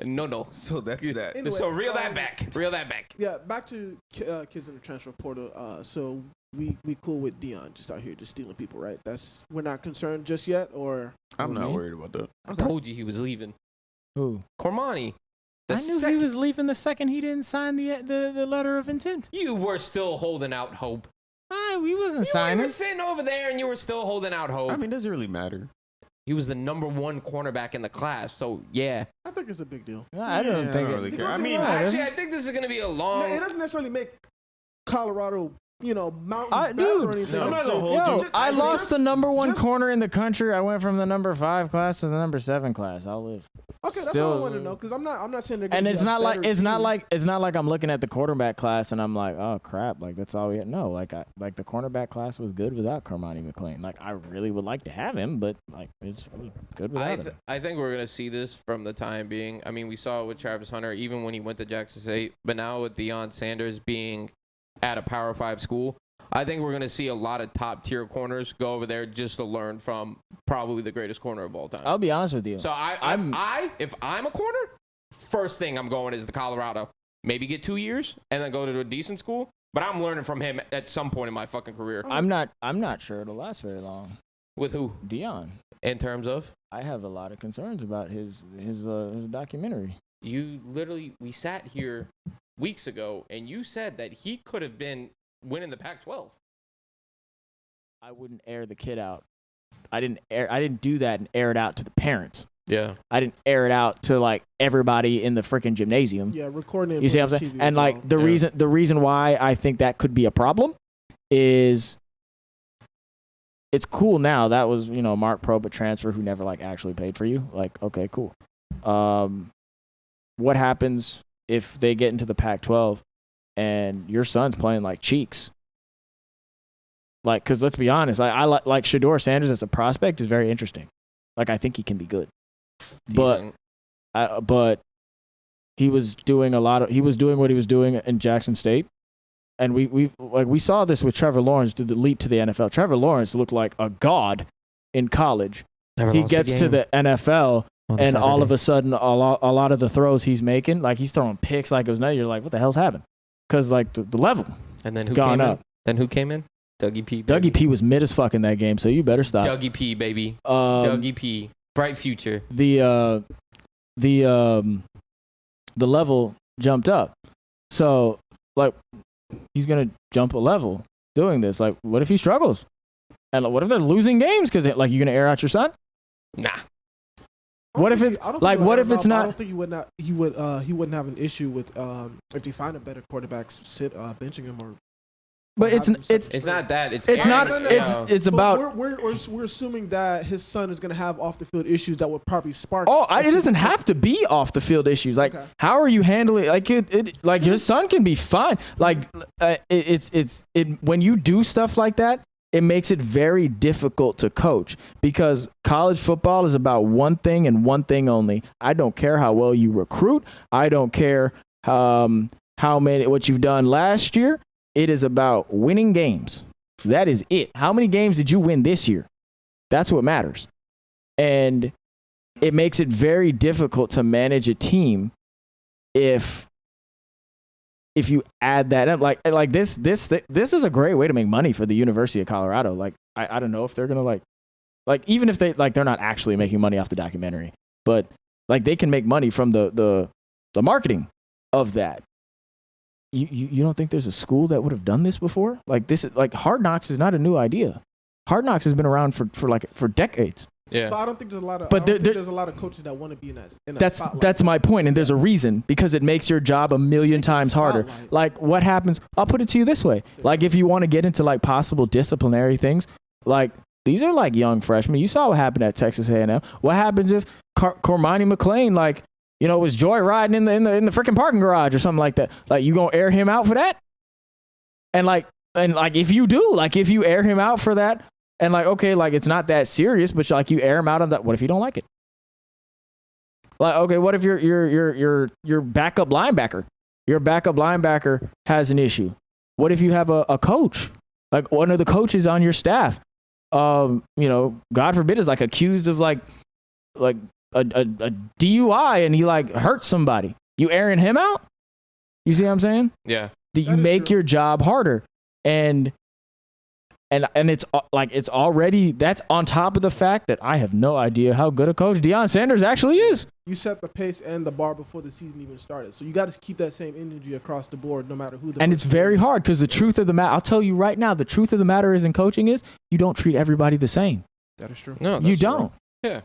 No. so that's that. Anyway, So reel that back. Reel that back. Yeah, back to kids in the transfer portal. So we cool with Dion just out here just stealing people, right? We're not concerned just yet, or I'm not worried about that. I told you he was leaving. Who? Cormani. I knew he was leaving the second he didn't sign the letter of intent. You were still holding out hope. We wasn't You signing. were sitting over there and you were still holding out hope. I mean, does it really matter? He was the number 1 cornerback in the class, so yeah. I think it's a big deal. I don't think really it. care. I mean, Actually, I think this is going to be a long... It doesn't necessarily make Colorado, mountains I better or anything. I'm not gonna hold Yo, you. I lost the number 1 just- corner in the country. I went from the number 5 class to the number 7 class. I'll live. Okay, that's Still- all I want to know because I'm not saying they're gonna And be it's a not like better team. it's not like I'm looking at the quarterback class and I'm like, oh crap, like that's all we had. No, like the cornerback class was good without Cormani McClain. Like I really would like to have him, but like it was good without him. I think we're going to see this from the time being. I mean, we saw it with Travis Hunter, even when he went to Jackson State. But now with Deion Sanders being at a Power 5 school, I think we're going to see a lot of top-tier corners go over there just to learn from probably the greatest corner of all time. I'll be honest with you. So if I'm a corner, first thing I'm going is to Colorado. Maybe get 2 years and then go to a decent school. But I'm learning from him at some point in my fucking career. I'm not sure it'll last very long. With who? Dion. In terms of? I have a lot of concerns about his documentary. We sat here weeks ago and you said that he could have been winning the Pac-12. I wouldn't air the kid out. I didn't do that and air it out to the parents. Yeah. I didn't air it out to like everybody in the freaking gymnasium. Yeah, recording. You see what I'm saying? And like the reason why I think that could be a problem is it's cool now. That was, Mark Probert transfer who never like actually paid for you. Like, okay, cool. What happens if they get into the Pac-12 and your son's playing like cheeks? Like, because let's be honest, I like Shedeur Sanders as a prospect is very interesting. Like, I think he can be good. Decent. But he was doing what he was doing in Jackson State. And we saw this with Trevor Lawrence do the leap to the NFL. Trevor Lawrence looked like a god in college. He gets to the NFL and all of a sudden a lot of the throws he's making, like he's throwing picks like it was nothing. You're like, what the hell's happened? Because like the level and then gone up. Then who came in? Dougie P. Dougie P was mid as fuck in that game, so you better stop. Dougie P, baby. Dougie P. Bright future. The level jumped up. So like he's gonna jump a level doing this. Like, what if he struggles? And what if they're losing games because like you're gonna air out your son? Nah. What if it's like? What if it's not? I don't think he wouldn't have an issue with if they find a better quarterback, benching him or. But it's not that. It's not. It's about. We're assuming that his son is going to have off the field issues that would probably spark. It doesn't have to be off the field issues. Like, how are you handling? Like like his son can be fine. Like, when you do stuff like that, it makes it very difficult to coach because college football is about one thing and one thing only. I don't care how well you recruit. I don't care what you've done last year. It is about winning games. That is it. How many games did you win this year? That's what matters. And it makes it very difficult to manage a team if you add that up. Like this is a great way to make money for the University of Colorado. Like I don't know if they're gonna like even if they like they're not actually making money off the documentary, but like they can make money from the marketing of that. You don't think there's a school that would have done this before? Like this is like Hard Knocks is not a new idea. Hard Knocks has been around for decades. Yeah. But I don't think there's a lot of. But there's a lot of coaches that want to be in that spotlight. That's my point, and there's a reason, because it makes your job a million times harder. Like what happens? I'll put it to you this way: like if you want to get into like possible disciplinary things, like these are like young freshmen. You saw what happened at Texas A&M. What happens if Cormani McClain was joyriding in the freaking parking garage or something like that? Like you gonna air him out for that? And if you air him out for that. And like, okay, like it's not that serious, but like you air him out on that. What if you don't like it? Like, okay, what if your backup linebacker? Your backup linebacker has an issue. What if you have a coach, like one of the coaches on your staff, God forbid, is like accused of like a DUI and he like hurt somebody? You airing him out? You see what I'm saying? Yeah. You make your job harder, and it's like it's already, that's on top of the fact that I have no idea how good a coach Deion Sanders actually is. You set the pace and the bar before the season even started, so you got to keep that same energy across the board, no matter who. And it's very hard because the truth of the matter, I'll tell you right now, the truth of the matter is in coaching is you don't treat everybody the same. That is true. No, you don't. True. Yeah.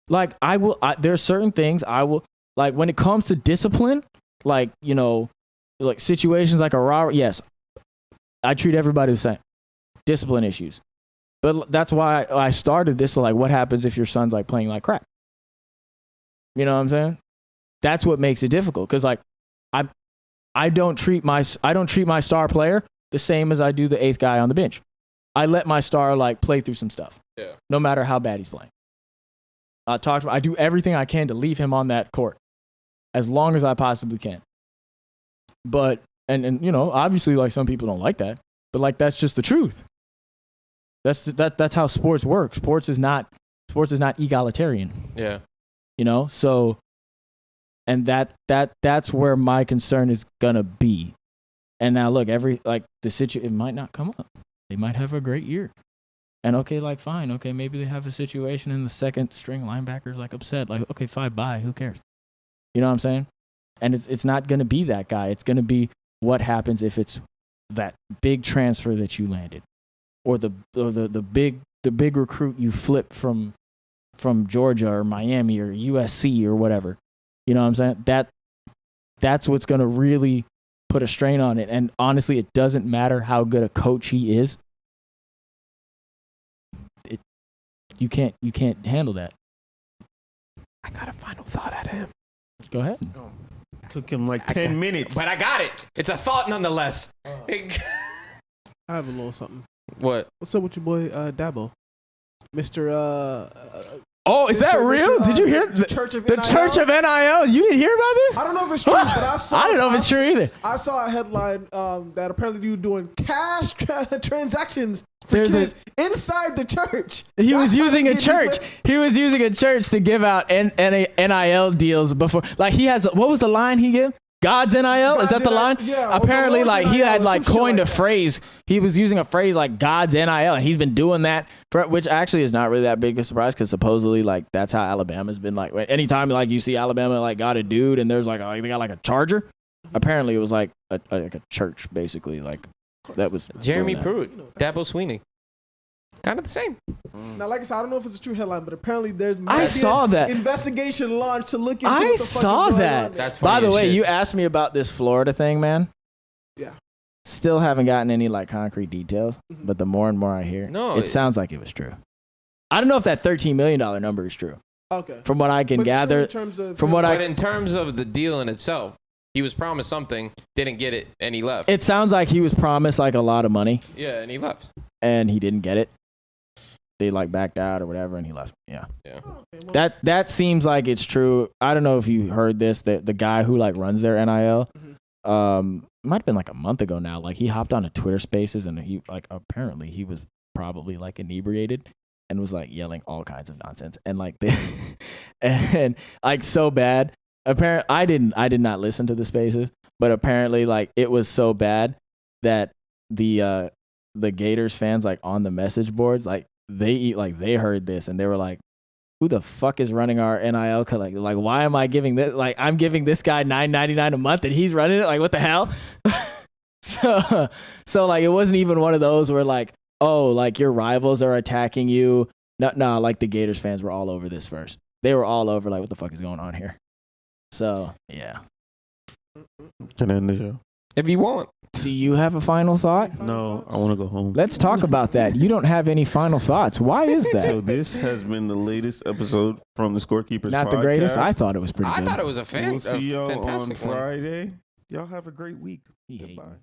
Like there are certain things I will, like when it comes to discipline, like like situations like a robbery. Yes, I treat everybody the same. Discipline issues. But that's why I started this. Like, what happens if your son's like playing like crap? You know what I'm saying? That's what makes it difficult. Cause like I don't treat my star player the same as I do the 8th guy on the bench. I let my star like play through some stuff. Yeah. No matter how bad he's playing. I do everything I can to leave him on that court as long as I possibly can. But and obviously like some people don't like that, but like that's just the truth. That's how sports work. Sports is not egalitarian. Yeah. So, and that's where my concern is gonna be. And now look, it might not come up. They might have a great year. And okay, like fine, okay, maybe they have a situation and the second string linebacker's like upset. Like, okay, fine, bye, who cares? You know what I'm saying? And it's not gonna be that guy. It's gonna be what happens if it's that big transfer that you landed. Or the big recruit you flipped from Georgia or Miami or USC or whatever. You know what I'm saying? That's what's going to really put a strain on it. And honestly, it doesn't matter how good a coach he is. You can't handle that. I got a final thought out of him. Go ahead. Took him like 10 minutes. But I got it. It's a thought nonetheless. I have a little something. What? What's up with your boy Daboll? Mr. Oh, is that real? Did you hear the Church of the NIL? Church of NIL? You didn't hear about this? I don't know if it's true, but I saw. I don't know if it's true either. I saw a headline that apparently you were doing cash transactions for kids inside the church. He was using a church. He was using a church to give out NIL deals before. Like he has. What was the line he gave? God's NIL? Is that the line? Yeah. Apparently, like he had like coined a phrase. phrase. He was using a phrase like God's NIL, and he's been doing that which actually is not really that big a surprise because supposedly like that's how Alabama's been like. Anytime like you see Alabama like got a dude and there's like they got like a charger. Apparently, it was like a church basically like that was Jeremy Pruitt, Daboll Sweeney. Kind of the same. Now, like I said, I don't know if it's a true headline, but apparently there's that investigation launched to look into I what the fuck saw is going that. on there. That's funny. By the as way, shit. you asked me about this Florida thing, man. Yeah. Still haven't gotten any like concrete details, but the more and more I hear, it sounds like it was true. I don't know if that $13 million number is true. Okay. From what I can gather, in terms of But in terms of the deal in itself, he was promised something, didn't get it, and he left. it sounds like he was promised like a lot of money, Yeah, and he left. and he didn't get it. They like backed out or whatever, and he left. Yeah. Yeah. Okay, well, That seems like it's true. I don't know if you heard this. That the guy who like runs their NIL, might have been like a month ago now. Like he hopped on a Twitter Spaces and he like apparently he was probably like inebriated, and was like yelling all kinds of nonsense and like and like so bad. Apparently, I did not listen to the spaces, but apparently like it was so bad that the Gators fans like on the message boards like they heard this and they were like, who the fuck is running our NIL? Like why am I giving this? Like I'm giving this guy $9.99 a month and he's running it. Like what the hell? So like it wasn't even one of those where like, oh, like your rivals are attacking you. No, like the Gators fans were all over this first. They were all over like what the fuck is going on here. So yeah. Can I end the show? If you want. Do you have a final thought? No, I want to go home. Let's talk about that. You don't have any final thoughts. Why is that? So this has been the latest episode from the ScoreKeepers Podcast. Not the greatest. I thought it was pretty good. I thought it was a We'll see y'all on fantastic one. Friday. Y'all have a great week. He hating. Goodbye.